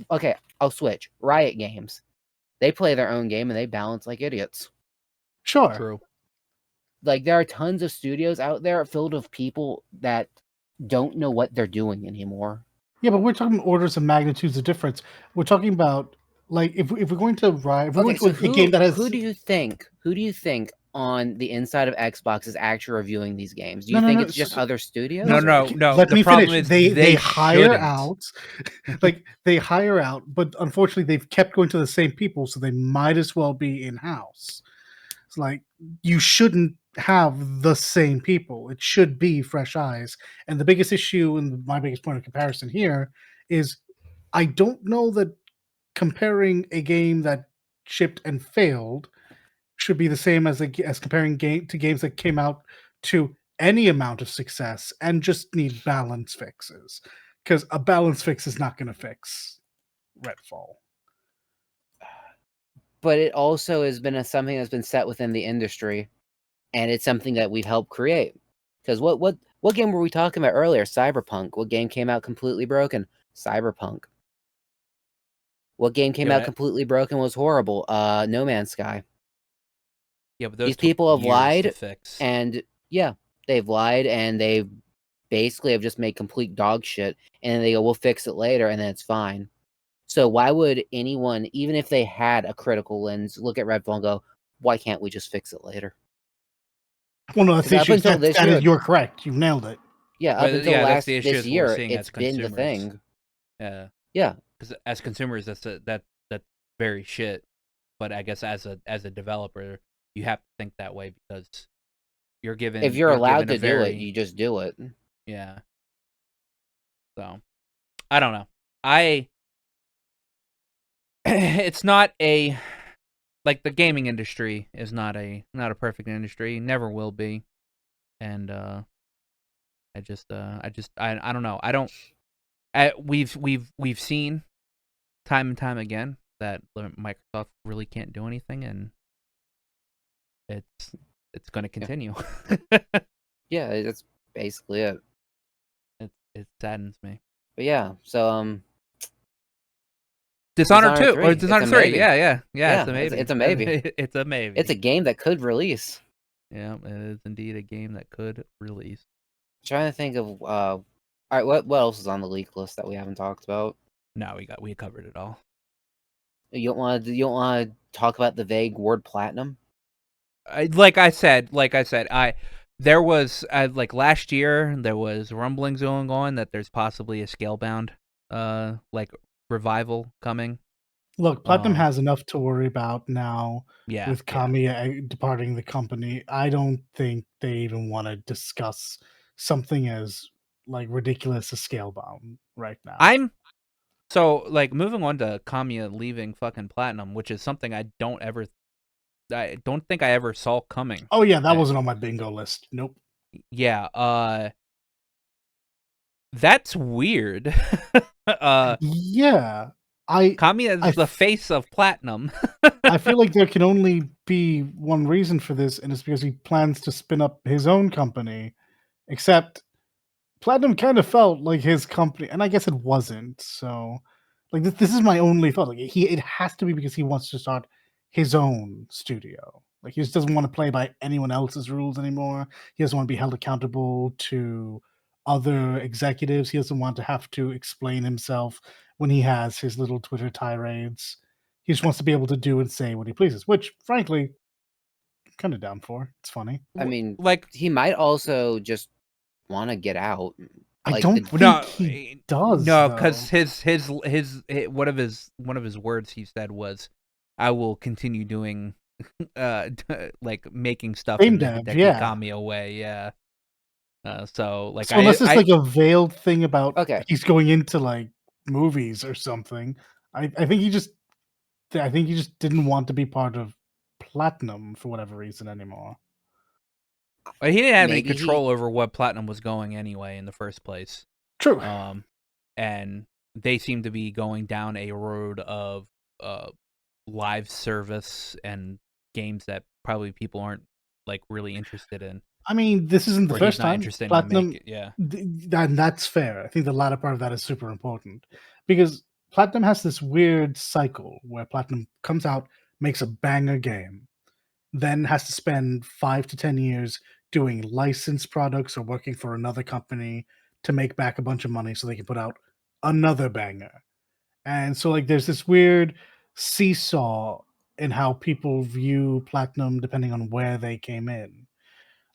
Okay, I'll switch. Riot Games, they play their own game and they balance like idiots. Sure. True. Like there are tons of studios out there filled with people that don't know what they're doing anymore. Yeah, but we're talking orders of magnitudes of difference. We're talking about like if we're going to Riot, if we're going to a game that has. Who do you think on the inside of Xbox is actually reviewing these games? Do you think it's just other studios? No. Let me finish. They hire out, they hire out, but unfortunately they've kept going to the same people, so they might as well be in house. It's like you shouldn't have the same people. It should be fresh eyes. And the biggest issue and my biggest point of comparison here is I don't know that comparing a game that shipped and failed should be the same as comparing games that came out to any amount of success and just need balance fixes, because a balance fix is not going to fix Redfall. But it also has been something that's been set within the industry, and it's something that we've helped create. Because what game were we talking about earlier? Cyberpunk. What game came out completely broken? Cyberpunk. What game came out completely broken was horrible? No Man's Sky. Yeah, but these people have lied, and they've lied, and they basically have just made complete dog shit, and they go, "We'll fix it later," and then it's fine. So why would anyone, even if they had a critical lens, look at Redfall and go, "Why can't we just fix it later?" Well, no, that's the issue. You're correct. You've nailed it. Yeah, up until this year, it's been the thing. Yeah. Yeah. Because as consumers, that's very shit. But I guess as a developer, you have to think that way because you're given. If you're allowed to do it, you just do it. Yeah. So, I don't know. It's not a like the gaming industry is not a perfect industry. Never will be. And I don't know. I don't. We've seen time and time again that Microsoft really can't do anything, and it's going to continue. Yeah, that's basically it. It saddens me. But yeah, so Dishonored 2 or Dishonored 3. Yeah. It's a maybe. It's a maybe. It's a maybe. It's a game that could release. Yeah, it is indeed a game that could release. I'm trying to think of all right, what else is on the leak list that we haven't talked about? No, we covered it all. You don't want to talk about the vague word platinum? Like I said, There was like last year, there was rumblings going on that there's possibly a Scalebound, like revival coming. Look, Platinum has enough to worry about now Yeah, with Kamiya departing the company. I don't think they even want to discuss something as like ridiculous as Scalebound right now. So like moving on to Kamiya leaving fucking Platinum, which is something I don't think I ever saw coming. Oh yeah, that wasn't on my bingo list. Nope. Yeah, that's weird. Yeah, Kamiya I is the face of Platinum. I feel like there can only be one reason for this, and it's because he plans to spin up his own company. Except Platinum kind of felt like his company, and I guess it wasn't. So, like this is my only thought. Like it has to be because he wants to start his own studio. Like he just doesn't want to play by anyone else's rules anymore. He doesn't want to be held accountable to other executives. He doesn't want to have to explain himself when he has his little Twitter tirades. He just wants to be able to do and say what he pleases, which, frankly, I'm kind of down for. It's funny. I mean, like he might also just want to get out. I Like don't think he does. No, though. because his one of his words he said was, "I will continue doing, like making stuff Game in the dev, Hideki yeah. Kamiya way." Yeah. So like So unless it's like a veiled thing about he's going into like movies or something, I think he just didn't want to be part of Platinum for whatever reason anymore. he didn't have any control over what Platinum was going anyway in the first place. True. And they seem to be going down a road of live service and games that probably people aren't like really interested in. I mean, this isn't the first time Platinum. Yeah, and that's fair. I think the latter part of that is super important because Platinum has this weird cycle where Platinum comes out, makes a banger game, then has to spend 5 to 10 years doing licensed products or working for another company to make back a bunch of money so they can put out another banger. And so like there's this weird seesaw in how people view Platinum depending on where they came in.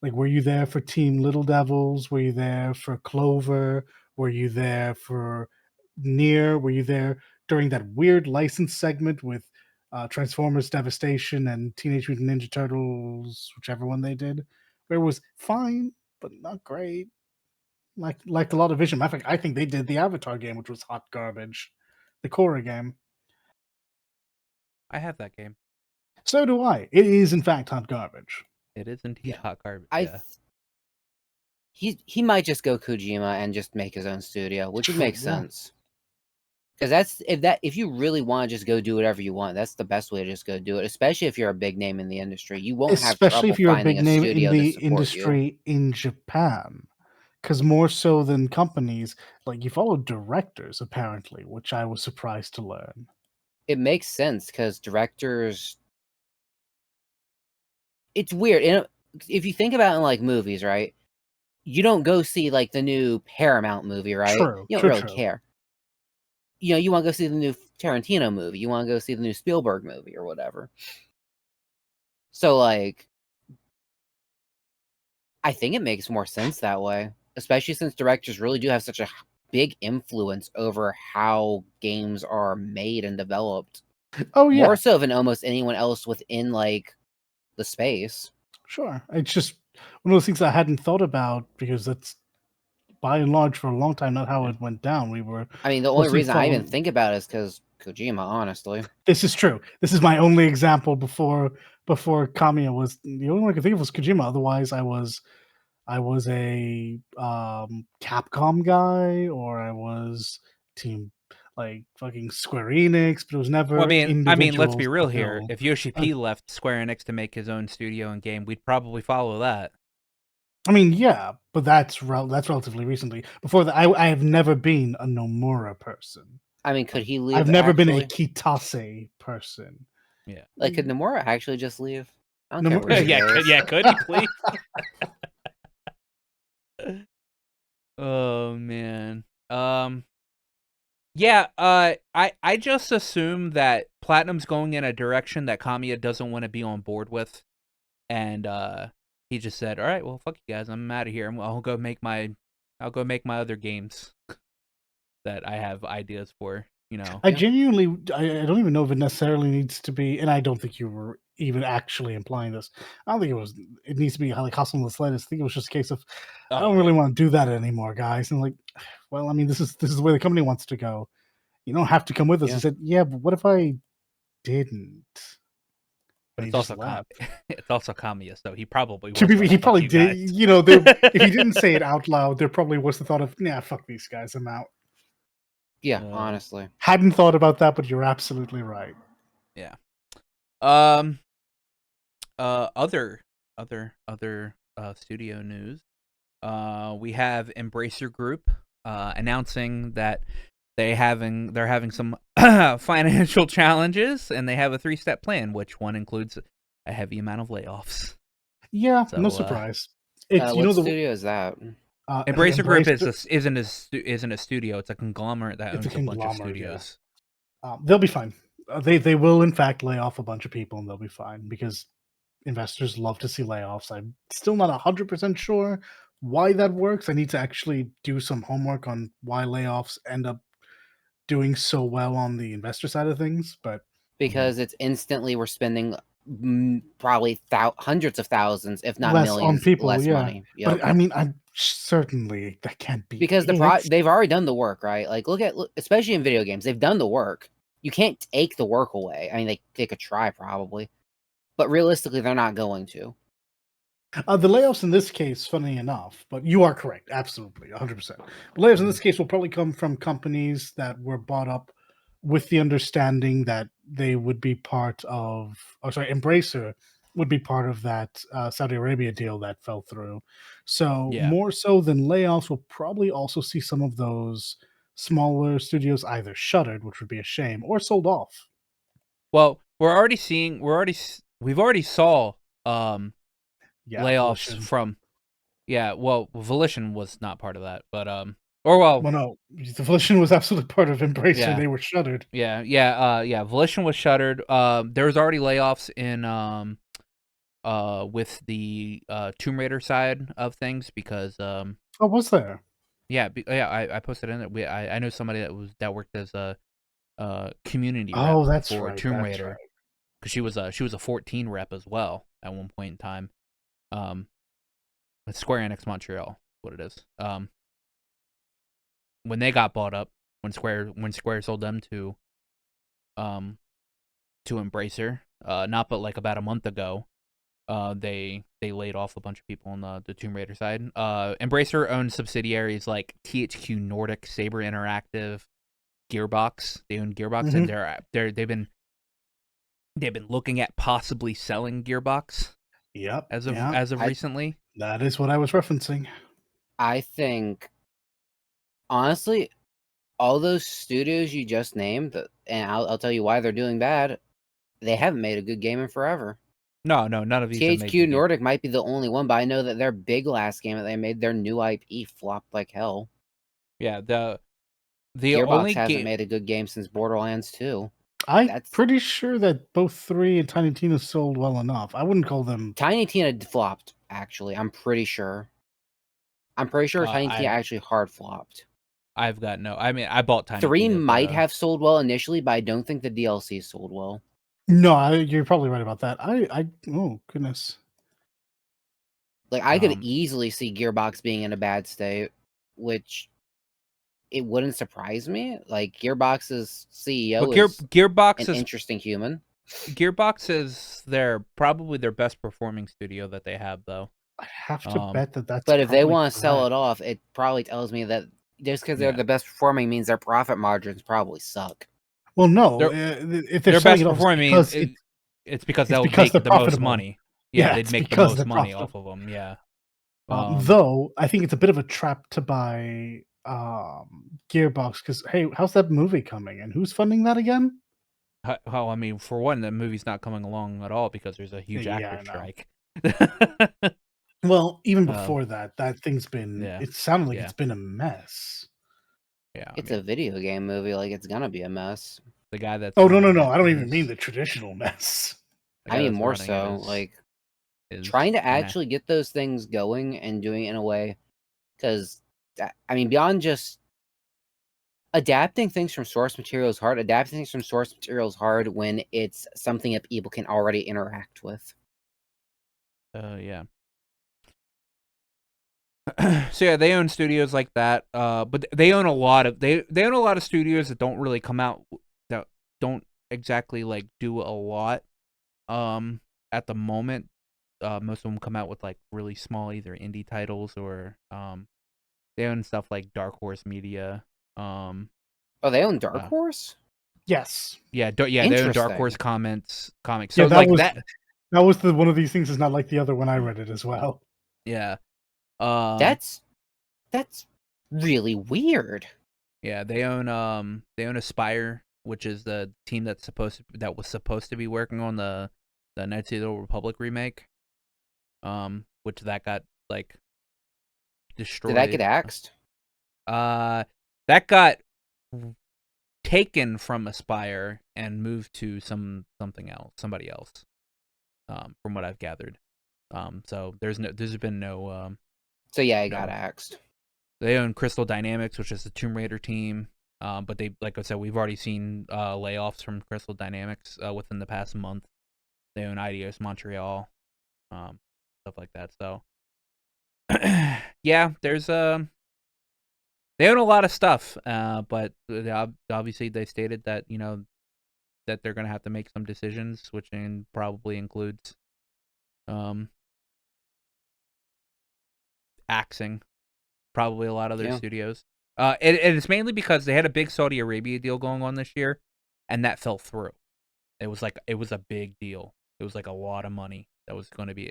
Like, were you there for Team Little Devils? Were you there for Clover? Were you there for Nier? Were you there during that weird license segment with Transformers Devastation and Teenage Mutant Ninja Turtles, whichever one they did, where it was fine but not great, like a lot of Vision. Matter of fact, I think they did the Avatar game, which was hot garbage, the Korra game. I have that game. So do I. It is in fact hot garbage. It is indeed hot garbage. He might just go Kojima and just make his own studio, which would make sense. Because if you really want to just go do whatever you want, that's the best way to just go do it. Especially if you're a big name in the industry, you won't have trouble if you're a finding big name studio in the to support industry in Japan. Because more so than companies, like you follow directors apparently, which I was surprised to learn. It makes sense because directors. It's weird. If you think about it in like movies, right? You don't go see like the new Paramount movie, right? True. You don't really care. You know, you want to go see the new Tarantino movie. You want to go see the new Spielberg movie or whatever. So, like, I think it makes more sense that way, especially since directors really do have such a big influence over how games are made and developed. Oh, yeah. More so than almost anyone else within, like, the space. Sure. It's just one of those things I hadn't thought about because that's by and large for a long time not how it went down. I mean, the only reason I even think about it is because Kojima, honestly. This is true. This is my only example before Kamiya was the only one I could think of was Kojima. Otherwise, I was a Capcom guy, or I was team like fucking Square Enix, but it was never. Well, I mean, let's be real here. If Yoshi P left Square Enix to make his own studio and game, we'd probably follow that. I mean, yeah, but that's relatively recently. Before that, I have never been a Nomura person. I mean, could he leave? I've never been a Kitase person. Yeah, like could Nomura actually just leave? I don't care where he goes. Could he please? Oh man. Yeah, I just assume that Platinum's going in a direction that Kamiya doesn't want to be on board with. And he just said, "All right, well, fuck you guys, I'm out of here. I'll go make my other games that I have ideas for." I genuinely, I don't even know if it necessarily needs to be, and I don't think you were even actually implying this. I don't think it needs to be like hustle and the slightest. I think it was just a case of, I don't really want to do that anymore, guys. And like, well, I mean, this is the way the company wants to go. You don't have to come with us. He said, yeah, but what if I didn't? But And it's he just also laughed. it's also communist, so he probably He probably you did. guys. You know, if he didn't say it out loud, there probably was the thought of, nah, fuck these guys, I'm out. Yeah, honestly. Hadn't thought about that, but you're absolutely right. Yeah. Other studio news. We have Embracer Group announcing that they're having some financial challenges, and they have a 3-step plan, which one includes a heavy amount of layoffs. Yeah, so, no surprise. It's what studio is that? Embracer Group isn't a studio. It's a conglomerate that owns a bunch of studios. Yeah. They'll be fine. They will in fact lay off a bunch of people, and they'll be fine because investors love to see layoffs. I'm still not 100% sure why that works. I need to actually do some homework on why layoffs end up doing so well on the investor side of things, but because it's instantly we're spending probably hundreds of thousands, if not less millions, on people, less money. Yep. But I mean, I'm certainly that can't be because they've already done the work, right? Like look, especially in video games, they've done the work. You can't take the work away. I mean, they could try probably, but realistically, they're not going to. The layoffs in this case, funny enough, but you are correct, absolutely, 100%. The layoffs in this case will probably come from companies that were bought up with the understanding that they would be part of, Embracer would be part of that Saudi Arabia deal that fell through. So more so than layoffs, we'll probably also see some of those smaller studios either shuttered, which would be a shame, or sold off. Well, we've already saw layoffs Volition. from Volition was not part of that, but well, no, the Volition was absolutely part of Embracer. Yeah. They were shuttered. Volition was shuttered. There was already layoffs in with the Tomb Raider side of things because was there? Yeah, I posted in it. I know somebody that worked as a community rep for Tomb Raider because she was a 14 rep as well at one point in time. It's Square Enix Montreal, what it is. When they got bought up, when Square sold them to Embracer, not but like about a month ago, they laid off a bunch of people on the Tomb Raider side. Embracer owns subsidiaries like THQ Nordic, Saber Interactive, Gearbox. They own Gearbox, and they've been looking at possibly selling Gearbox. Yep. As of recently. That is what I was referencing. I think, honestly, all those studios you just named, and I'll tell you why they're doing bad. They haven't made a good game in forever. No, none of these. THQ Nordic might be the only one, but I know that their big last game that they made, their new IP flopped like hell. Yeah, the Gearbox only hasn't made a good game since Borderlands 2. I'm pretty sure that both 3 and Tiny Tina sold well enough. I wouldn't call them... Tiny Tina flopped, actually. I'm pretty sure. Tiny Tina actually hard flopped. I've got no... I mean, I bought Tiny 3 Tina. 3 might have sold well initially, but I don't think the DLC sold well. No, you're probably right about that. Oh, goodness. Like, I could easily see Gearbox being in a bad state, which... it wouldn't surprise me. Like Gearbox's CEO Gearbox is an interesting human. Gearbox is probably their best performing studio that they have, though. I have to bet that's. But if they want to sell it off, it probably tells me that just because they're the best performing means their profit margins probably suck. Well, no, if they're best performing, it's because they'll make the most money. Yeah, they'd make the most money off of them. Yeah. Though I think it's a bit of a trap to buy Gearbox because hey, how's that movie coming and who's funding that again? Well, I mean, for one, the movie's not coming along at all because there's a huge actor strike. Well, even before that thing's been. It sounded like it's been a mess. Yeah, it's a video game movie. Like it's gonna be a mess. The guy that's no! I don't even mean the traditional mess. I mean more so. Like trying to actually get those things going and doing it in a way, because I mean, beyond just adapting things from source material is hard. Adapting things from source material is hard when it's something that people can already interact with. Yeah. So yeah, they own studios like that. But they own a lot of they own a lot of studios that don't really come out, that don't exactly like do a lot. At the moment, most of them come out with like really small either indie titles or they own stuff like Dark Horse Media. Oh, they own Dark Horse? Yes. Yeah, they own Dark Horse comics. So yeah, like that was the one of these things is not like the other when I read it as well. Yeah. That's really weird. Yeah, they own Aspire, which is the team that was supposed to be working on the Knights of the Old Republic remake. Which that got like destroyed. Did that get axed? That got taken from Aspire and moved to somebody else. From what I've gathered. So there's been no So yeah, it got axed. They own Crystal Dynamics, which is the Tomb Raider team. But they, like I said, we've already seen layoffs from Crystal Dynamics within the past month. They own Eidos Montreal, stuff like that. So yeah, there's they own a lot of stuff. But obviously they stated that that they're gonna have to make some decisions, which probably includes axing probably a lot of their studios. It's mainly because they had a big Saudi Arabia deal going on this year, and that fell through. It was a big deal. It was like a lot of money that was going to be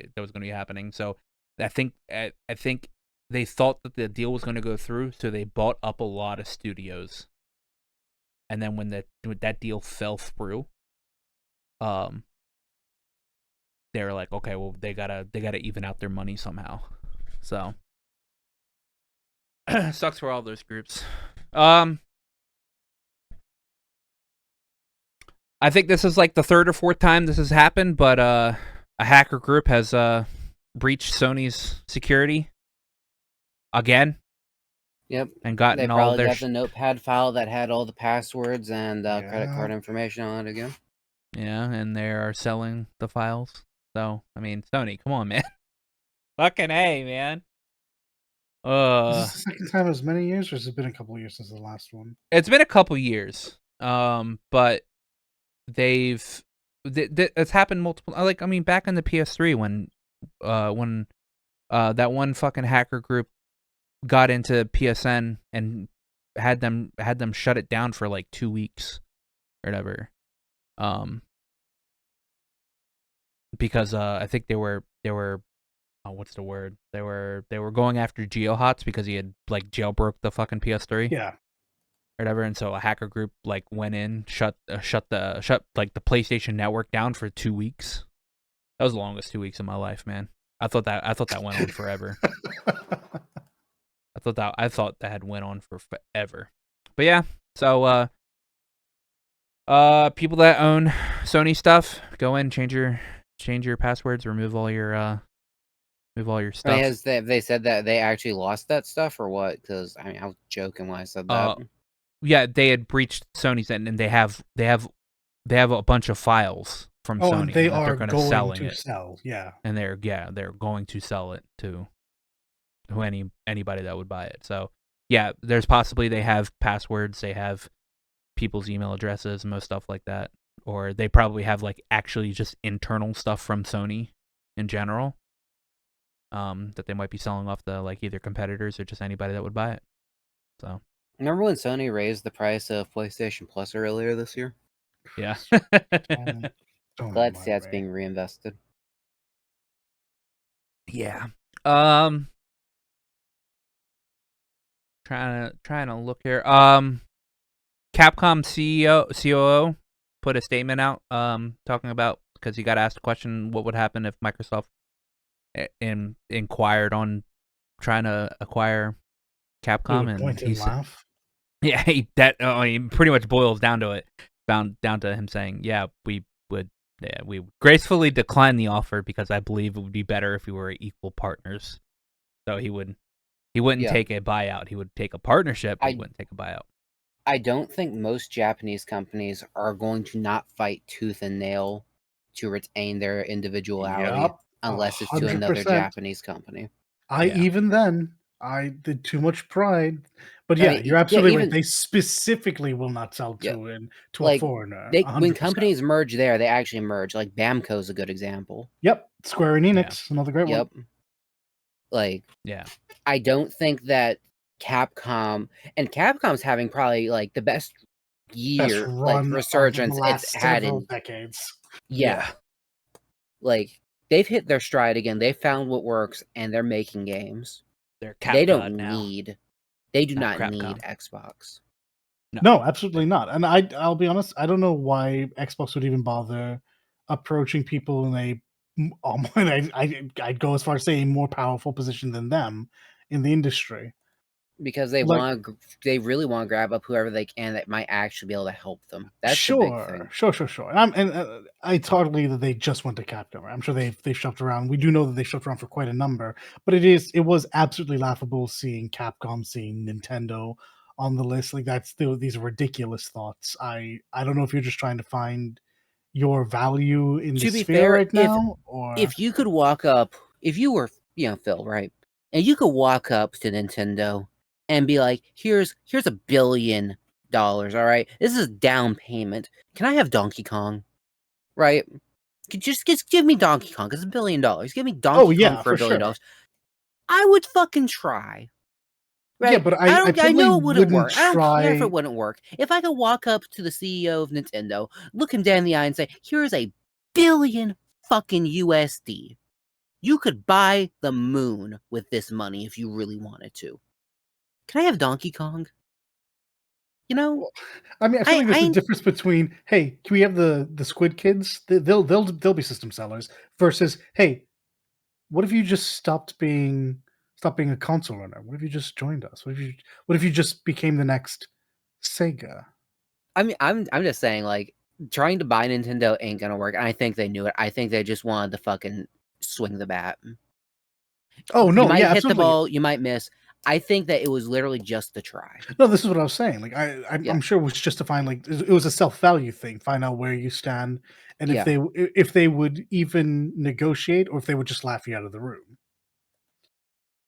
happening. So I think they thought that the deal was going to go through, so they bought up a lot of studios. And then when that deal fell through, they were like, okay, well they gotta even out their money somehow. So sucks for all those groups. I think this is like the third or fourth time this has happened, but a hacker group has breached Sony's security again. Yep. And gotten they all their got the notepad file that had all the passwords and credit card information on it again. Yeah, and they are selling the files. So, I mean, Sony, come on, man. Fucking A, man. Is this the second time as many years, or has it been a couple of years since the last one? It's been a couple years. But it's happened multiple. Like, I mean, back in the PS3 when that one fucking hacker group got into PSN and had them shut it down for like 2 weeks or whatever. Because I think they were what's the word? They were going after GeoHots because he had like jailbroke the fucking PS3. Yeah. Or whatever, and so a hacker group like went in, shut like the PlayStation Network down for 2 weeks. That was the longest 2 weeks of my life, man. I thought that went on forever. I thought that had went on for forever. But yeah, so people that own Sony stuff, go in, change your passwords, remove all your stuff. I mean, have they said that they actually lost that stuff or what? Because I mean, I was joking when I said that. Yeah, they had breached Sony's and they have a bunch of files from Sony. And they are going to sell, yeah. And they're going to sell it to anybody that would buy it. So yeah, there's possibly they have passwords, they have people's email addresses, and most stuff like that, or they probably have like actually just internal stuff from Sony in general, that they might be selling off to like either competitors or just anybody that would buy it. So remember when Sony raised the price of PlayStation Plus earlier this year? Yeah. Glad to see that's being reinvested. Yeah. Trying to look here. Capcom COO put a statement out talking about, because he got asked a question, what would happen if Microsoft inquired on trying to acquire Capcom, and he said, yeah, that pretty much boils down to it. Down to him saying, yeah, we would Yeah, we gracefully declined the offer because I believe it would be better if we were equal partners. So he wouldn't take a buyout. He would take a partnership, but he wouldn't take a buyout. I don't think most Japanese companies are going to not fight tooth and nail to retain their individuality unless it's to another Japanese company. Even then, I did too much pride. But yeah, you're absolutely right. They specifically will not sell to a foreigner. When companies merge there, they actually merge. Like Bamco is a good example. Yep. Square Enix, another great one. I don't think that Capcom's having probably like the best year, like resurgence it's had in decades. Yeah. Like they've hit their stride again. They found what works and they're making games. They do not need Xbox. No, absolutely not. And I'll be honest, I don't know why Xbox would even bother approaching people in I'd go as far as saying a more powerful position than them in the industry. Because they really want to grab up whoever they can that might actually be able to help them. That's the big thing. Sure. And I totally that they just went to Capcom. I'm sure they've shopped around. We do know that they shopped around for quite a number, but it was absolutely laughable seeing Capcom, seeing Nintendo on the list. Like these are ridiculous thoughts. I don't know if you're just trying to find your value in the sphere right now, or if you could walk up, if you were Phil, right, and you could walk up to Nintendo and be like, here's $1 billion, all right? This is down payment. Can I have Donkey Kong? Right? Just give me Donkey Kong, because it's $1 billion. Give me Donkey Kong for $1 billion. I would fucking try. Right? Yeah, but I know it wouldn't work. I don't care if it wouldn't work. If I could walk up to the CEO of Nintendo, look him down in the eye and say, here's $1 billion fucking USD. You could buy the moon with this money if you really wanted to. Can I have Donkey Kong? You know, I mean, I feel like there's a difference between, hey, can we have the Squid Kids? They'll be system sellers versus, hey, what if you just stopped being a console owner? What if you just joined us? What if you just became the next Sega? I mean, I'm just saying, like, trying to buy Nintendo ain't gonna work. And I think they knew it. I think they just wanted to fucking swing the bat. Oh no, you might hit absolutely. The ball, you might miss. I think that it was literally just to try. No, this is what I was saying. Like I'm sure it was just to find, like, it was a self-value thing. Find out where you stand, and if they would even negotiate, or if they would just laugh you out of the room.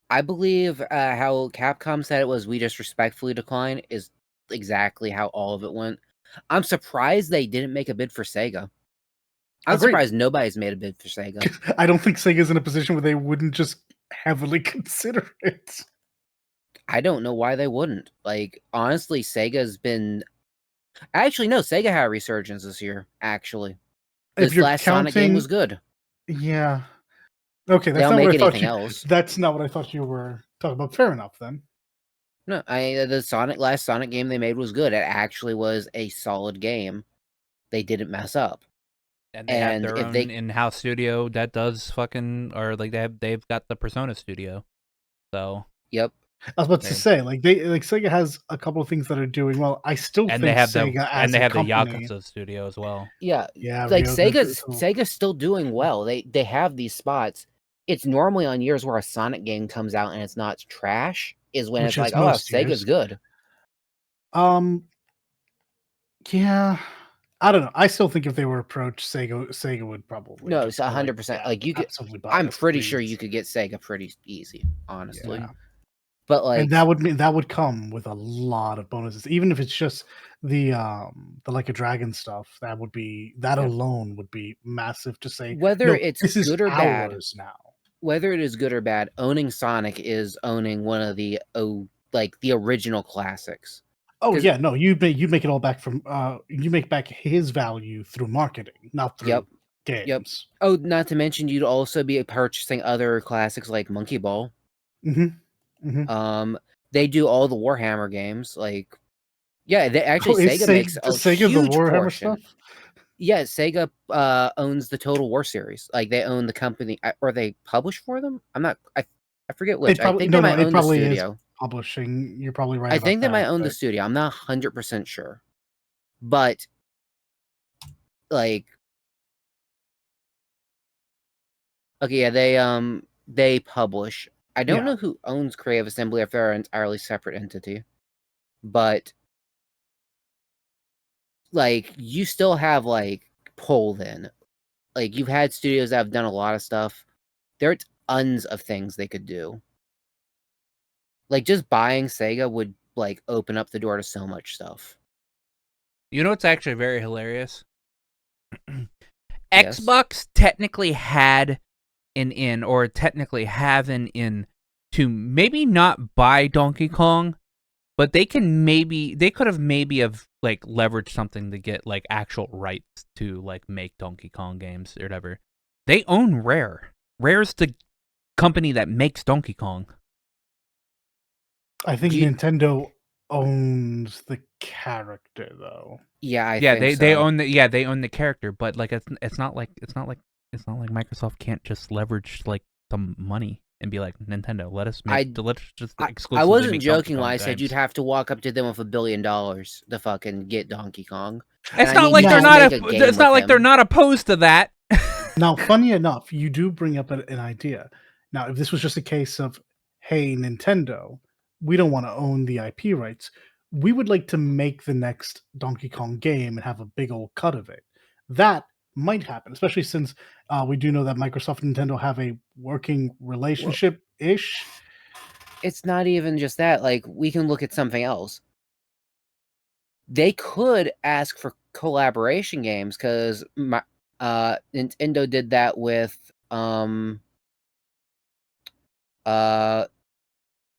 I believe how Capcom said it was, we just respectfully decline, is exactly how all of it went. I'm surprised they didn't make a bid for Sega. I'm surprised nobody's made a bid for Sega. I don't think Sega's in a position where they wouldn't just heavily consider it. I don't know why they wouldn't. Like, honestly, Sega's been... Actually, no, Sega had a resurgence this year, actually. This last Sonic game was good. Yeah. Okay, that's not what I thought that's not what I thought you were talking about. Fair enough, then. No, the last Sonic game they made was good. It actually was a solid game. They didn't mess up. And they have their own in-house studio that does fucking, or like they've got the Persona studio. So yep. I was about to say, like, Sega has a couple of things that are doing well. I still think Sega as they have the Yakuza studio as well. Yeah. Like Sega's still doing well. They have these spots. It's normally on years where a Sonic game comes out and it's not trash, is when it's like, oh, Sega's good. Yeah. I don't know. I still think if they were approached, Sega would probably. No, it's 100%. Like you could. I'm pretty sure you could get Sega pretty easy, honestly. Yeah. But like, and that would come with a lot of bonuses, even if it's just the Like a Dragon stuff. That alone would be massive to say. Whether it's good or bad now. Whether it is good or bad, owning Sonic is owning one of the the original classics. Oh yeah, no, you make it all back from you make back his value through marketing, not through games. Yep. Oh, not to mention you'd also be purchasing other classics like Monkey Ball. Mm-hmm. Mm-hmm. They do all the Warhammer games. Like, yeah, Sega makes a Sega huge the Warhammer portion. Stuff? Yeah, Sega owns the Total War series. Like, they own the company, or they publish for them. I forget which. I think they might own the studio. Publishing, you're probably right. I think they might own the studio. I'm not 100% sure, but like, Okay, yeah, they publish. I don't Yeah. know who owns Creative Assembly if they're an entirely separate entity, but like you still have like pull then. Like you've had studios that have done a lot of stuff. There are tons of things they could do. Like just buying Sega would like open up the door to so much stuff. You know what's actually very hilarious? Yes. Xbox technically had an in, or technically have an in, to maybe not buy Donkey Kong, but they could have maybe like leveraged something to get like actual rights to like make Donkey Kong games or whatever. They own Rare. Rare's the company that makes Donkey Kong. I think Nintendo owns the character though. Yeah, I Yeah, think they so. own they own the character, but like it's not like Microsoft can't just leverage like some money and be like, Nintendo, let's just exclusively I wasn't make Donkey joking when Kong I said you'd games. have to walk up to them with $1 billion to fucking get Donkey Kong. It's And I not mean, like you they're just not make a game it's not with like they're him. not opposed to that. Now, funny enough, you do bring up an idea. Now, if this was just a case of, hey, Nintendo, we don't want to own the IP rights. We would like to make the next Donkey Kong game and have a big old cut of it. That might happen, especially since we do know that Microsoft and Nintendo have a working relationship ish. It's not even just that. Like, we can look at something else. They could ask for collaboration games because Nintendo did that with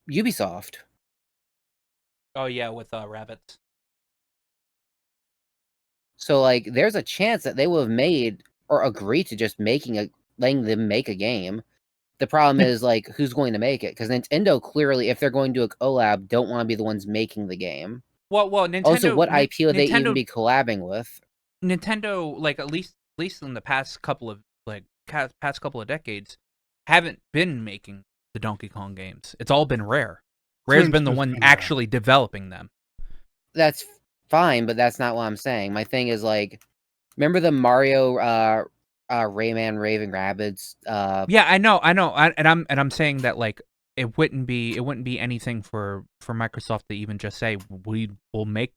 Ubisoft. Oh yeah, with rabbits. So like, there's a chance that they would have made or agreed to just letting them make a game. The problem is like, who's going to make it? Because Nintendo clearly, if they're going to do a collab, don't want to be the ones making the game. Well, Also, Nintendo. what IP would they even Nintendo. be collabing with? Nintendo, like at least in the past couple of decades, haven't been making the Donkey Kong games. It's all been Rare. Rare's been the one actually developing them. That's fine, but that's not what I'm saying. My thing is like, remember the Mario Rayman Raving Rabbids? Yeah, I know, and I'm saying that like it wouldn't be anything for Microsoft to even just say we will make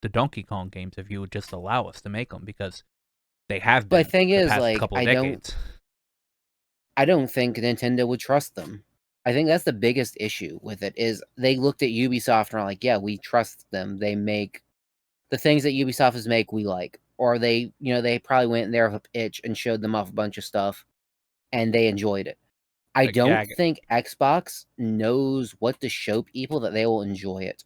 the Donkey Kong games if you would just allow us to make them, because they have been But the thing the is, past like, couple of decades. I don't think Nintendo would trust them. I think that's the biggest issue with it, is they looked at Ubisoft and are like, yeah, we trust them. They make the things that Ubisoft is make, we like. Or they probably went in there with a pitch and showed them off a bunch of stuff and they enjoyed it. I don't think Xbox knows what to show people that they will enjoy it.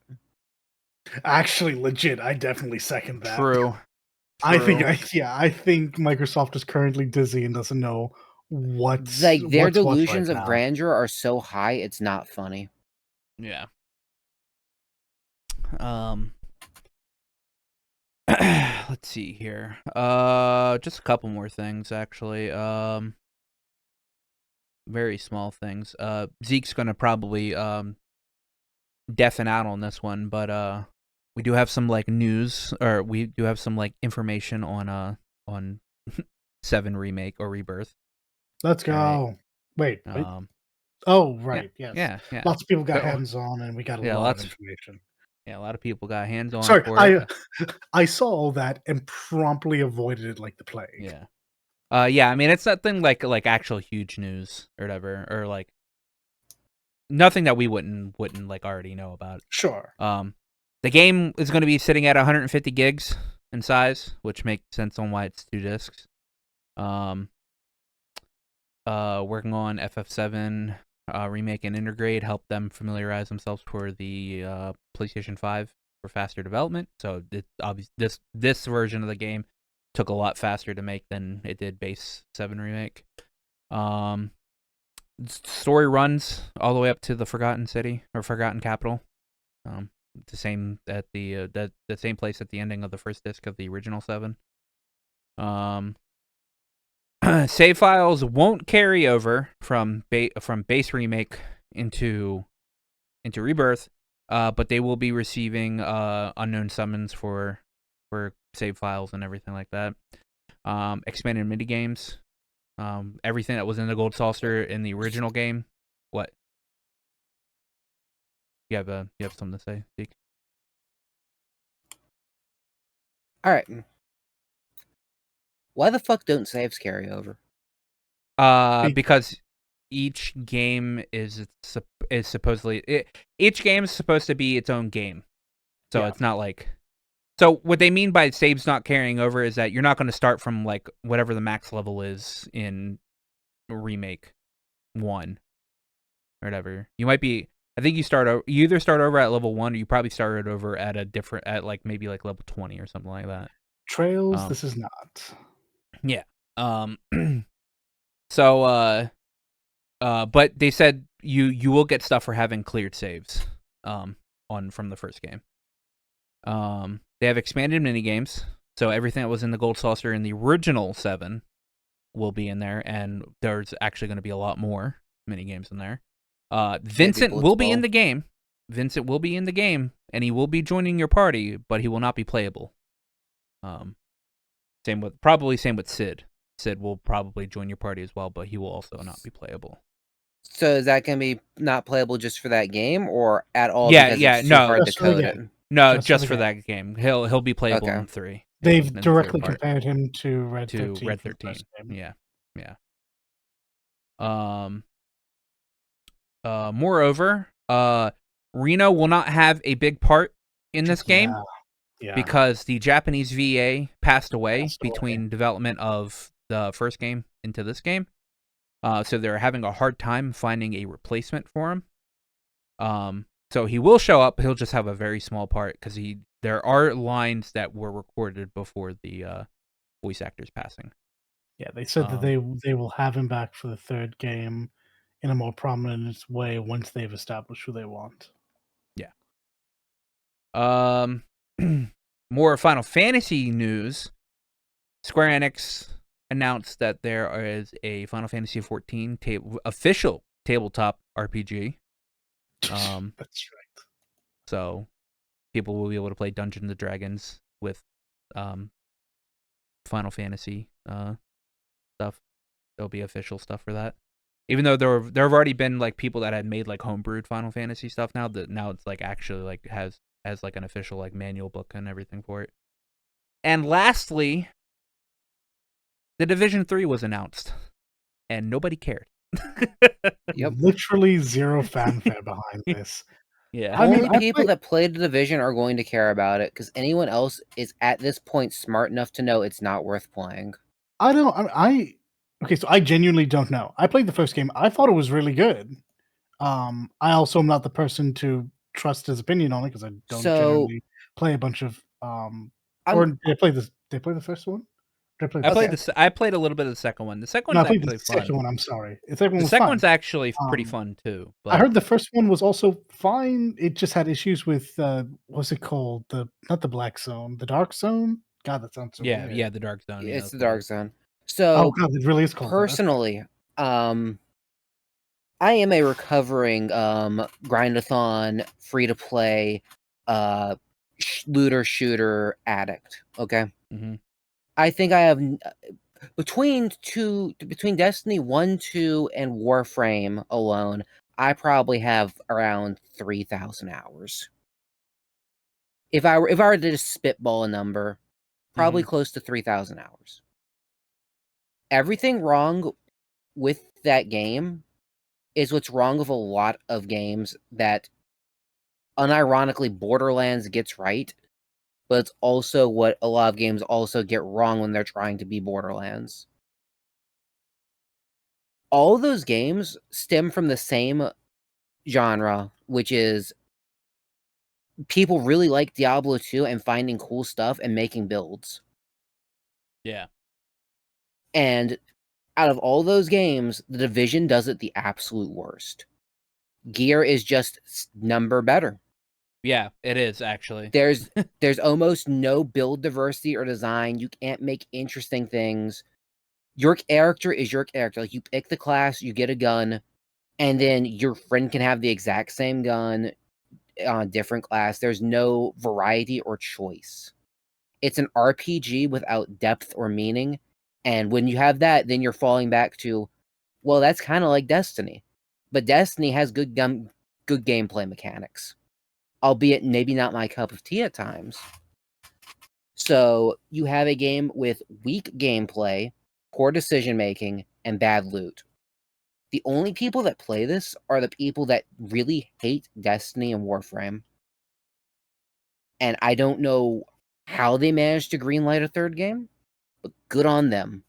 Actually, legit, I definitely second that. True. I think Microsoft is currently dizzy and doesn't know like their delusions right of now. grandeur are so high, it's not funny. Yeah. Let's see here. Just a couple more things actually. Very small things. Zeke's gonna probably deafen out on this one, but we do have some like news, or we do have some like information on 7 remake or rebirth. Let's go. Right. Wait. Oh, right. Yeah, Yes. yeah. Lots of people got hands on, and we got a lot of information. Yeah, a lot of people got hands on. Sorry, for it. I saw all that and promptly avoided it like the plague. Yeah. Yeah. I mean, it's nothing like actual huge news or whatever, or like nothing that we wouldn't like already know about. Sure. The game is going to be sitting at 150 gigs in size, which makes sense on why it's 2 discs. Working on FF7 remake and integrate, help them familiarize themselves for the PlayStation 5 for faster development. So this version of the game took a lot faster to make than it did base 7 remake. Story runs all the way up to the Forgotten City or Forgotten Capital. The same at the same place at the ending of the first disc of the original 7. Save files won't carry over from base remake into rebirth, but they will be receiving unknown summons for save files and everything like that. Expanded mini games Everything that was in the Gold Saucer in the original game. What? You have something to say, Zeke? All right. Why the fuck don't saves carry over? Because each game is supposedly each game is supposed to be its own game, so it's not like. So what they mean by saves not carrying over is that you're not going to start from like whatever the max level is in Remake 1 or whatever. You might be. I think you either start over at level 1 or you probably started over at maybe like level 20 or something like that. Trails, this is not. Yeah. So but they said you will get stuff for having cleared saves from the first game. They have expanded minigames, so everything that was in the Gold Saucer in the original 7 will be in there, and there's actually going to be a lot more minigames in there. Vincent will be in the game. Vincent will be in the game, and he will be joining your party, but he will not be playable. Same with Sid. Sid will probably join your party as well, but he will also not be playable. So is that going to be not playable just for that game, or at all? Yeah, because yeah, it's too hard to code it. No, just for that game. He'll be playable in 3. They've directly compared him to Red 13. Yeah. Moreover, Reno will not have a big part in this game because the Japanese VA passed away between development of the first game into this game. So they're having a hard time finding a replacement for him. So he will show up. He'll just have a very small part because there are lines that were recorded before the voice actor's passing. Yeah, they said that they will have him back for the third game in a more prominent way once they've established who they want. Yeah. More Final Fantasy news. Square Enix announced that there is a Final Fantasy XIV official tabletop RPG. That's right. So people will be able to play Dungeons & Dragons with Final Fantasy stuff. There'll be official stuff for that. Even though there have already been like people that had made like homebrewed Final Fantasy stuff now it's like actually like has like an official like manual book and everything for it. And lastly, The Division 3 was announced and nobody cared. Yep. Literally zero fanfare behind this. Yeah. Only people that played The Division are going to care about it, because anyone else is at this point smart enough to know it's not worth playing. Okay, so I genuinely don't know. I played the first game. I thought it was really good. I also am not the person to trust his opinion on it because I don't generally play a bunch of or did I play this? Did I play the first one? I played a little bit of the second one. The second one's actually fun. Second one, I'm sorry. The second one's actually pretty fun too. But I heard the first one was also fine. It just had issues with what's it called? Not the Black Zone, the Dark Zone. God, that sounds so weird. Yeah, the Dark Zone. It's the Dark Zone. So, God, it really is called. Personally, I am a recovering grindathon, free to play, looter shooter addict. Okay. Mm-hmm. I think I have between Destiny 1, 2, and Warframe alone, I probably have around 3,000 hours. If I were to just spitball a number, probably close to 3,000 hours. Everything wrong with that game is what's wrong with a lot of games that unironically Borderlands gets right, but it's also what a lot of games also get wrong when they're trying to be Borderlands. All of those games stem from the same genre, which is people really like Diablo 2 and finding cool stuff and making builds. Yeah. And out of all those games, The Division does it the absolute worst. Gear is just number better. Yeah, it is actually. There's almost no build diversity or design. You can't make interesting things. Your character is your character. Like, you pick the class, you get a gun, and then your friend can have the exact same gun on a different class. There's no variety or choice. It's an RPG without depth or meaning, And when you have that, then you're falling back to, well, that's kind of like Destiny. But Destiny has good gameplay mechanics, albeit maybe not my cup of tea at times. So you have a game with weak gameplay, poor decision making, and bad loot. The only people that play this are the people that really hate Destiny and Warframe. And I don't know how they managed to greenlight a third game, but good on them.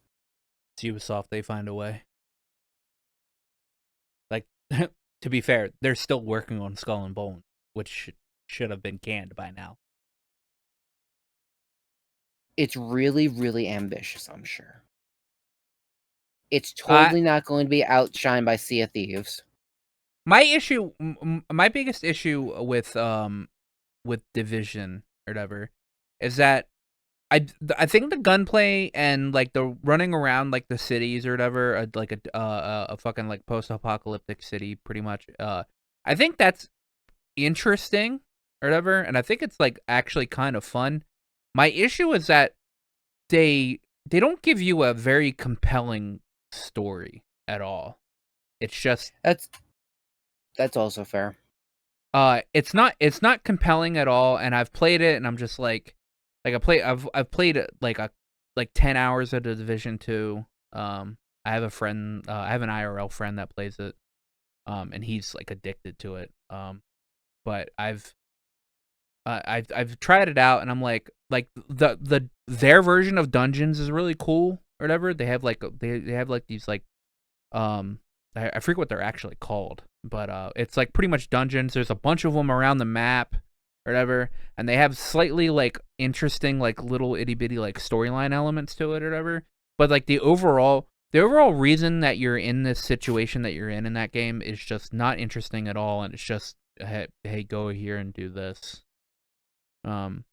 It's Ubisoft, they find a way. Like, to be fair, they're still working on Skull and Bones, which should have been canned by now. It's really, really ambitious, I'm sure. It's totally not going to be outshined by Sea of Thieves. My biggest issue with Division or whatever is that I think the gunplay and like the running around like the cities or whatever, like a fucking like post-apocalyptic city, pretty much. I think that's interesting or whatever, and I think it's like actually kind of fun. My issue is that they don't give you a very compelling story at all. It's just that's also fair. It's not compelling at all, and I've played it, and I'm just like I've played like 10 hours of the Division 2. I have a friend, I have an IRL friend that plays it, and he's like addicted to it. But I've tried it out, and I'm like their version of dungeons is really cool or whatever. They have like they have like these like I forget what they're actually called, but it's like pretty much dungeons. There's a bunch of them around the map or whatever, and they have slightly like interesting like little itty bitty like storyline elements to it or whatever. But like the overall reason that you're in this situation that you're in that game is just not interesting at all, and it's just hey go here and do this. And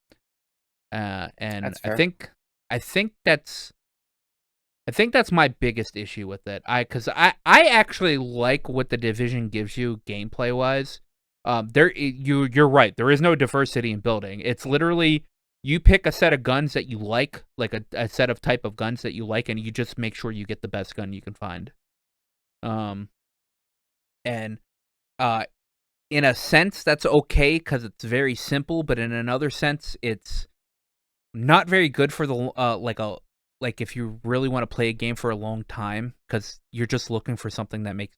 I think that's my biggest issue with it. Because I actually like what the Division gives you gameplay wise. You're right. There is no diversity in building. It's literally you pick a set of guns that you like a set of type of guns that you like, and you just make sure you get the best gun you can find. And in a sense that's okay because it's very simple, but in another sense it's not very good for the like if you really want to play a game for a long time, because you're just looking for something that makes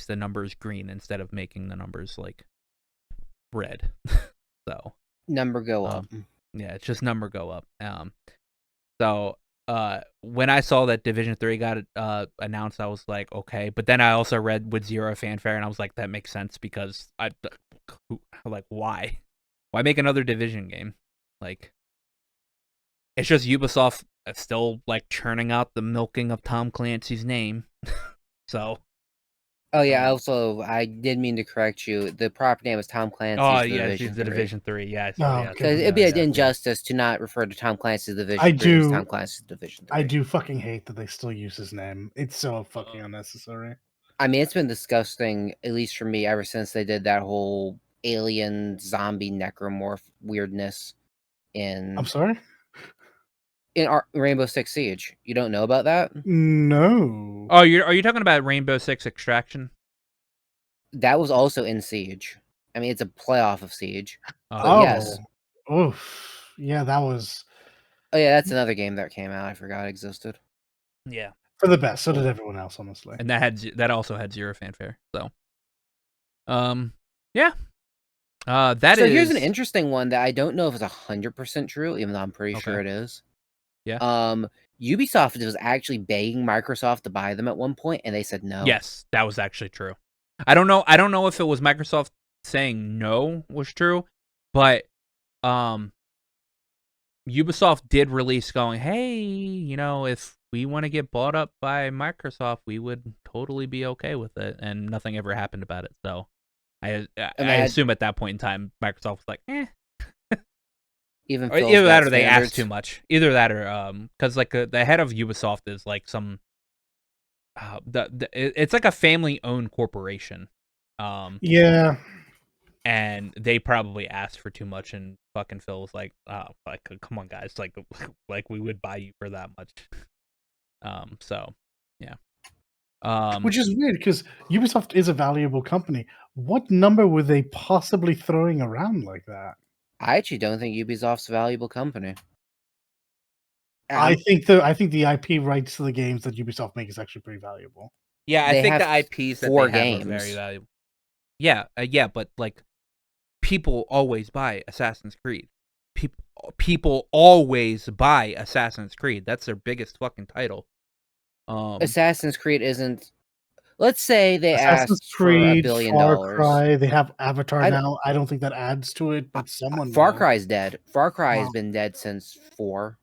the numbers green instead of making the numbers like red. So number go up. Yeah, it's just number go up. So when I saw that Division 3 got announced, I was like, okay. But then I also read with zero fanfare, and I was like, that makes sense because why make another Division game? Like, it's just Ubisoft still like churning out the milking of Tom Clancy's name. So. Oh yeah. Also, I did mean to correct you. The proper name is Tom Clancy's The Division 3. Yeah. Because it'd be an injustice to not refer to Tom Clancy's Division 3 as Tom Clancy's Division 3. I do fucking hate that they still use his name. It's so fucking unnecessary. I mean, it's been disgusting, at least for me, ever since they did that whole alien zombie necromorph weirdness in. I'm sorry? In Rainbow Six Siege. You don't know about that? No. Oh, are you talking about Rainbow Six Extraction? That was also in Siege. I mean, it's a playoff of Siege. Oh, yes. Oof. Yeah, that was. Oh yeah, that's another game that came out. I forgot existed. Yeah. For the best. So did everyone else, honestly. And that also had zero fanfare. So, yeah. Here's an interesting one that I don't know if it's 100% true, even though I'm pretty sure it is. Yeah. Ubisoft was actually begging Microsoft to buy them at one point, and they said no. Yes, that was actually true. I don't know if it was Microsoft saying no was true, but Ubisoft did release going, hey, if we want to get bought up by Microsoft, we would totally be okay with it, and nothing ever happened about it. So I assume at that point in time, Microsoft was like, eh. Either that or they asked too much. Either that or because like the head of Ubisoft is like some it's like a family-owned corporation. Yeah. And they probably asked for too much, and fucking Phil was like, "Oh, like come on, guys, like we would buy you for that much." So yeah. Which is weird because Ubisoft is a valuable company. What number were they possibly throwing around like that? I actually don't think Ubisoft's a valuable company. I think the IP rights to the games that Ubisoft make is actually pretty valuable. Yeah, I They think have the IPs that 4 they have games. are very valuable. Yeah, but like people always buy Assassin's Creed. People always buy Assassin's Creed. That's their biggest fucking title. Assassin's Creed isn't. Let's say they Assassin's asked for $1 Creed, billion. Far Cry, they have Avatar I- now. I don't think that adds to it, but someone Far will. Cry's dead. Far Cry has Wow. been dead since 4.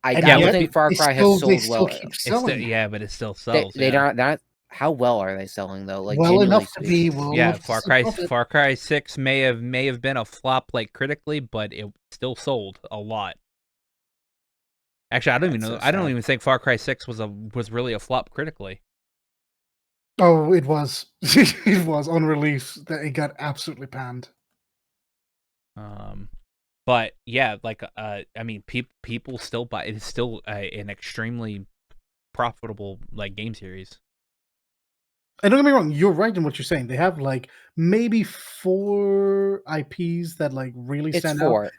I And don't yet, think Far they Cry still, has they sold still well. keep It's selling. still, but it still They sells. not. How well are they selling though? Like well genuinely enough to be speaking. Yeah, enough to profit. Far Cry 6 may have been a flop like critically, but it still sold a lot. Actually, I don't even know. So I don't sad. even think Far Cry 6 was really a flop critically. Oh, it was. It was on release that it got absolutely panned. But yeah, like I mean, people still buy. It is still an extremely profitable like game series. And don't get me wrong, you're right in what you're saying. They have like maybe 4 IPs that like really It's stand out. 4.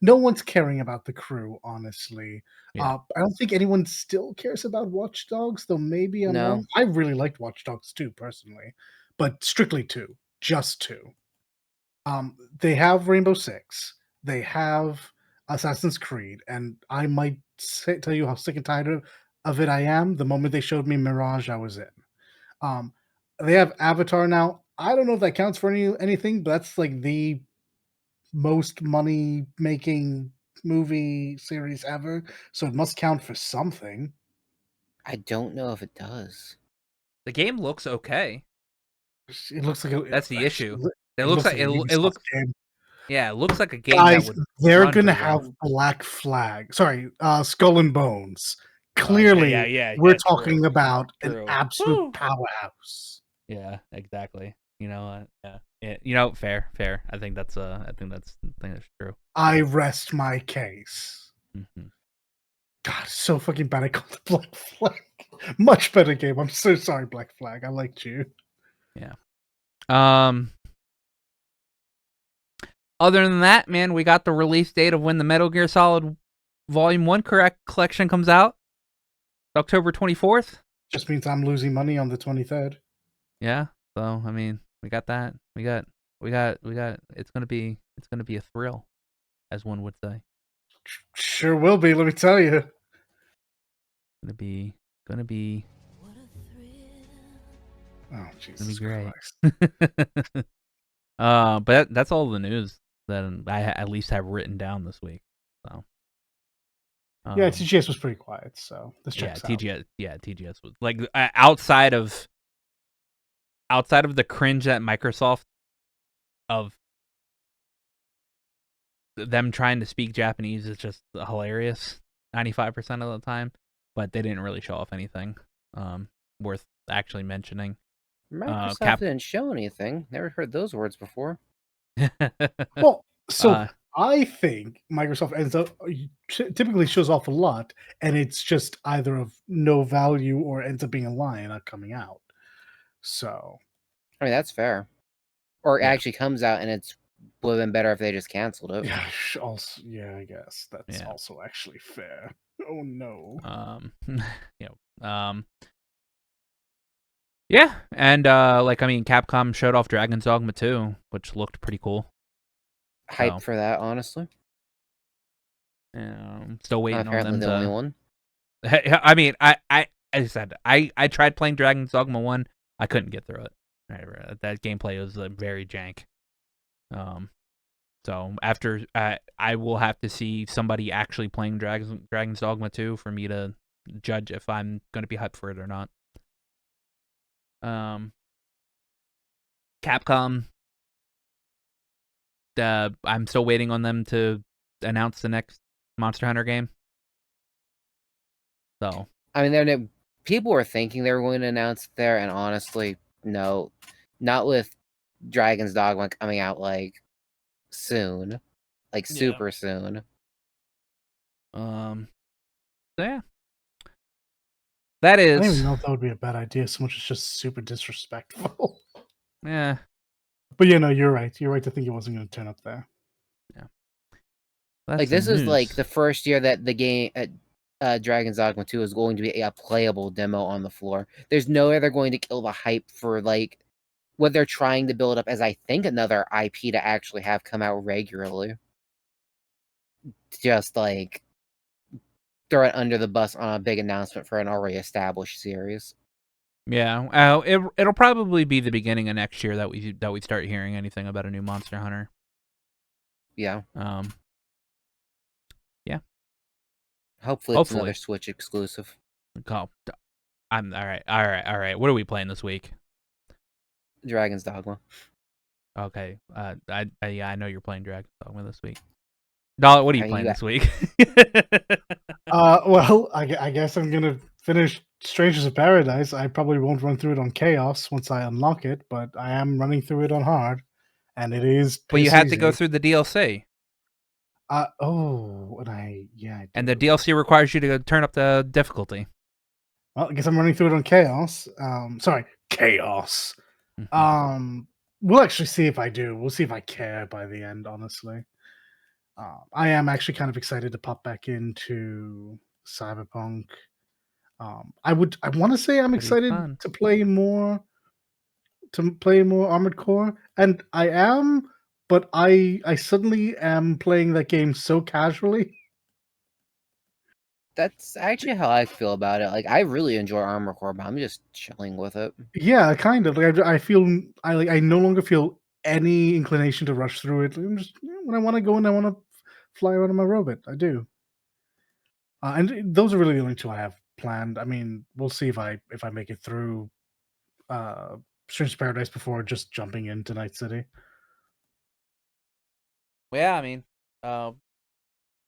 No one's caring about The Crew, honestly. Yeah. I don't think anyone still cares about Watch Dogs, though maybe I'm No. wrong. I really liked Watch Dogs 2 personally, but strictly 2, just 2. They have Rainbow Six, they have Assassin's Creed, and I might tell you how sick and tired of it I am. The moment they showed me Mirage, I was in. Um, they have Avatar now. I don't know if that counts for anything, but that's like the most money making movie series ever, so it must count for something. I don't know if it does. The game looks okay. It looks like That's the issue. It looks like it a looks Ubisoft game. yeah, it looks like a game Guys, that would they're run gonna pretty have well. Black Flag. Sorry, Skull and Bones. Okay, Clearly, yeah, we're true. talking about an True. absolute Woo! powerhouse. Yeah, exactly. Fair. I think that's true. I rest my case. Mm-hmm. God, so fucking bad. I called it Black Flag. Much better game. I'm so sorry, Black Flag. I liked you. Yeah. Other than that, man, we got the release date of when the Metal Gear Solid Volume 1 collection comes out. October 24th. Just means I'm losing money on the 23rd. Yeah. So, I mean, we got that. We got it's going to be a thrill, as one would say. Sure will be, let me tell you. Gonna be Oh, Jesus great. Christ. But that's all the news that I at least have written down this week. So yeah, TGS was pretty quiet, so this checks out. TGS was like outside of the cringe that Microsoft of them trying to speak Japanese is just hilarious 95% of the time, but they didn't really show off anything worth actually mentioning. Microsoft didn't show anything. Never heard those words before. Well, so I think Microsoft ends up typically shows off a lot, and it's just either of no value or ends up being a lie not coming out. So, I mean, that's fair. Or it actually comes out, and it's would have been better if they just canceled it. Yeah, also, yeah, I guess that's also actually fair. Oh no. Yeah, and I mean, Capcom showed off Dragon's Dogma 2, which looked pretty cool. Hyped for that, honestly. Still waiting on them. Apparently, the only one. I mean, I said I tried playing Dragon's Dogma 1. I couldn't get through it. That gameplay was very jank. So after I will have to see somebody actually playing Dragon's Dogma 2 for me to judge if I'm going to be hyped for it or not. Capcom, I'm still waiting on them to announce the next Monster Hunter game. So I mean, people were thinking they were going to announce it there, and honestly, no, not with Dragon's Dogma coming out like soon, like super soon. So yeah. That I don't is. even know if that would be a bad idea. So much as just super disrespectful. Yeah. But yeah, no, you're right. You're right to think it wasn't going to turn up there. Yeah. That's Like this news. is like the first year that the game Dragon's Dogma 2 is going to be a playable demo on the floor. There's no way they're going to kill the hype for like what they're trying to build up as I think another IP to actually have come out regularly. Just like throw it under the bus on a big announcement for an already established series. Yeah, it'll probably be the beginning of next year that we start hearing anything about a new Monster Hunter. Yeah. Yeah. Hopefully it's another Switch exclusive. I'm all right. What are we playing this week? Dragon's Dogma. Okay. I know you're playing Dragon's Dogma this week. Dollar, what are you playing this week? Well, I guess I'm gonna finish Strangers of Paradise. I probably won't run through it on Chaos once I unlock it, but I am running through it on Hard, and it is. But you had to go through the DLC. I and the DLC requires you to turn up the difficulty. Well, I guess I'm running through it on Chaos. Sorry, Chaos. We'll actually see if I do. We'll see if I care by the end, honestly. I am actually kind of excited to pop back into Cyberpunk. I want to say I'm excited to play more Armored Core, and I am, but I suddenly am playing that game so casually. That's actually how I feel about it. Like I really enjoy Armored Core, but I'm just chilling with it. Yeah, kind of. Like I feel I no longer feel any inclination to rush through it. I'm just when I want to go and I want to fly around on my robot, I do. And those are really the only two I have planned. I mean, we'll see if I make it through Strange Paradise before just jumping into Night City. Well, yeah, I mean,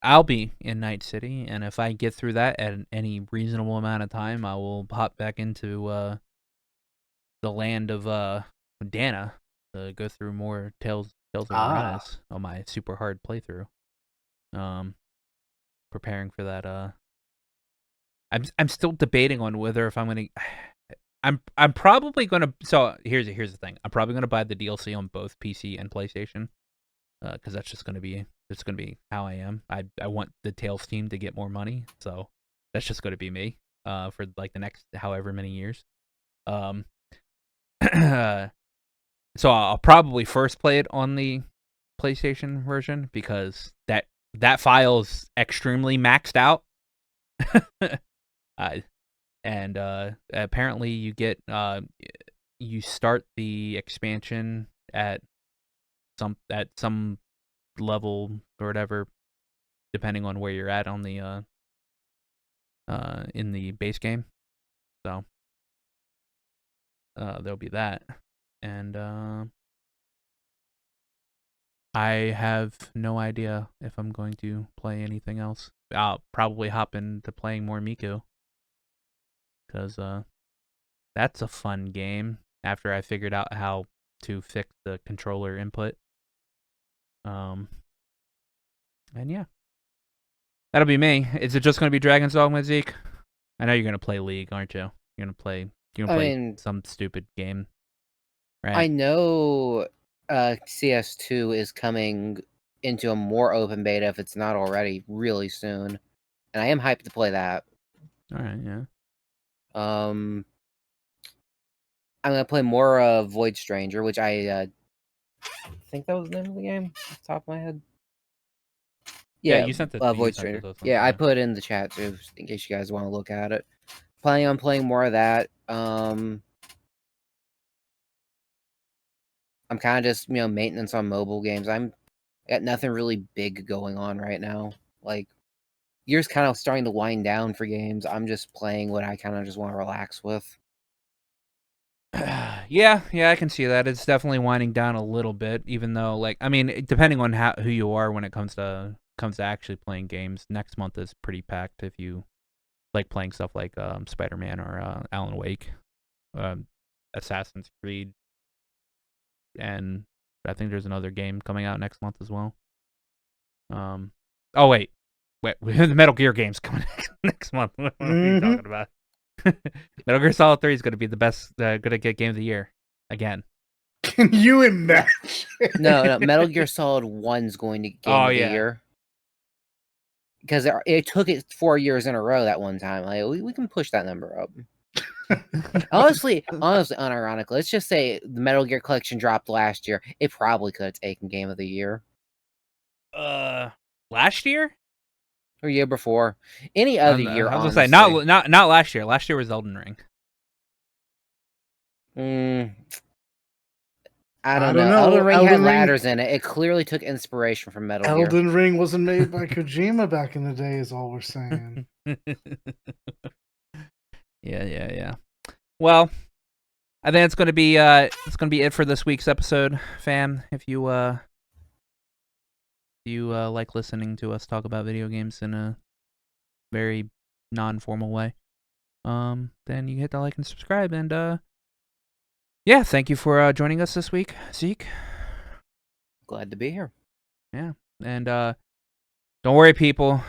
I'll be in Night City, and if I get through that at any reasonable amount of time, I will hop back into the land of Dana to go through more Tales of Uranus on my super hard playthrough. Preparing for that. I'm still debating on whether if I'm gonna. I'm probably gonna. So here's the thing. I'm probably gonna buy the DLC on both PC and PlayStation, because that's just gonna be how I am. I want the Tales team to get more money, so that's just gonna be me. For like the next however many years. So I'll probably first play it on the PlayStation version because that file is extremely maxed out. And apparently you get you start the expansion at some level or whatever, depending on where you're at on the in the base game. So there'll be that, and I have no idea if I'm going to play anything else. I'll probably hop into playing more Miku, because that's a fun game after I figured out how to fix the controller input. And yeah, that'll be me. Is it just going to be Dragon's Dogma, Zeke? I know you're going to play League, aren't you? You're going to play some stupid game, right? I know CS2 is coming into a more open beta, if it's not already, really soon. And I am hyped to play that. All right, yeah. I'm going to play more of Void Stranger, which I think that was the name of the game off the top of my head. Yeah, you sent the Void Stranger. Yeah, I put it in the chat too, in case you guys want to look at it. Planning on playing more of that. I'm kind of just, maintenance on mobile games. I got nothing really big going on right now. Like, year's kind of starting to wind down for games. I'm just playing what I kind of just want to relax with. Yeah, I can see that. It's definitely winding down a little bit, even though, like, I mean, depending on who you are when it comes to actually playing games, next month is pretty packed if you like playing stuff like Spider-Man or Alan Wake, Assassin's Creed, and I think there's another game coming out next month as well. Oh wait, the Metal Gear game's coming next month. What are you talking about? Metal Gear Solid 3 is going to be the best, going to get Game of the Year again. Can you imagine? No, Metal Gear Solid 1's going to Game of the Year. Because it took it 4 years in a row that one time. Like we can push that number up. honestly, unironically, let's just say the Metal Gear Collection dropped last year. It probably could have taken Game of the Year. Last year or year before, any other year. I was gonna say not last year. Last year was Elden Ring. I don't know. Elden Ring had ladders in it. It clearly took inspiration from Metal Gear. Elden Ring wasn't made by Kojima back in the day, is all we're saying. Yeah. Well, I think it's gonna be it for this week's episode, fam. If you like listening to us talk about video games in a very non-formal way, then you hit the like and subscribe, and yeah, thank you for joining us this week, Zeke. Glad to be here. Yeah, and don't worry, people.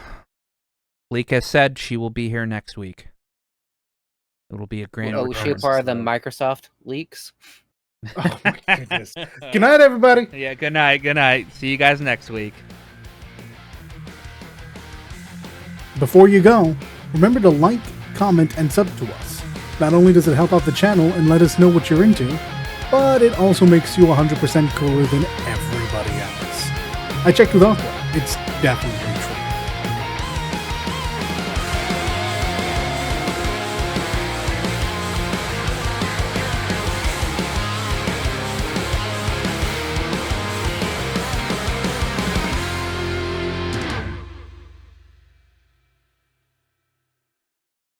Leek has said she will be here next week. It'll be a grand. Oh, she part of the Microsoft leaks. Oh my goodness. Good night, everybody. Yeah, good night. Good night. See you guys next week. Before you go, remember to like, comment, and sub to us. Not only does it help out the channel and let us know what you're into, but it also makes you 100% cooler than everybody else. I checked with Aqua. It's definitely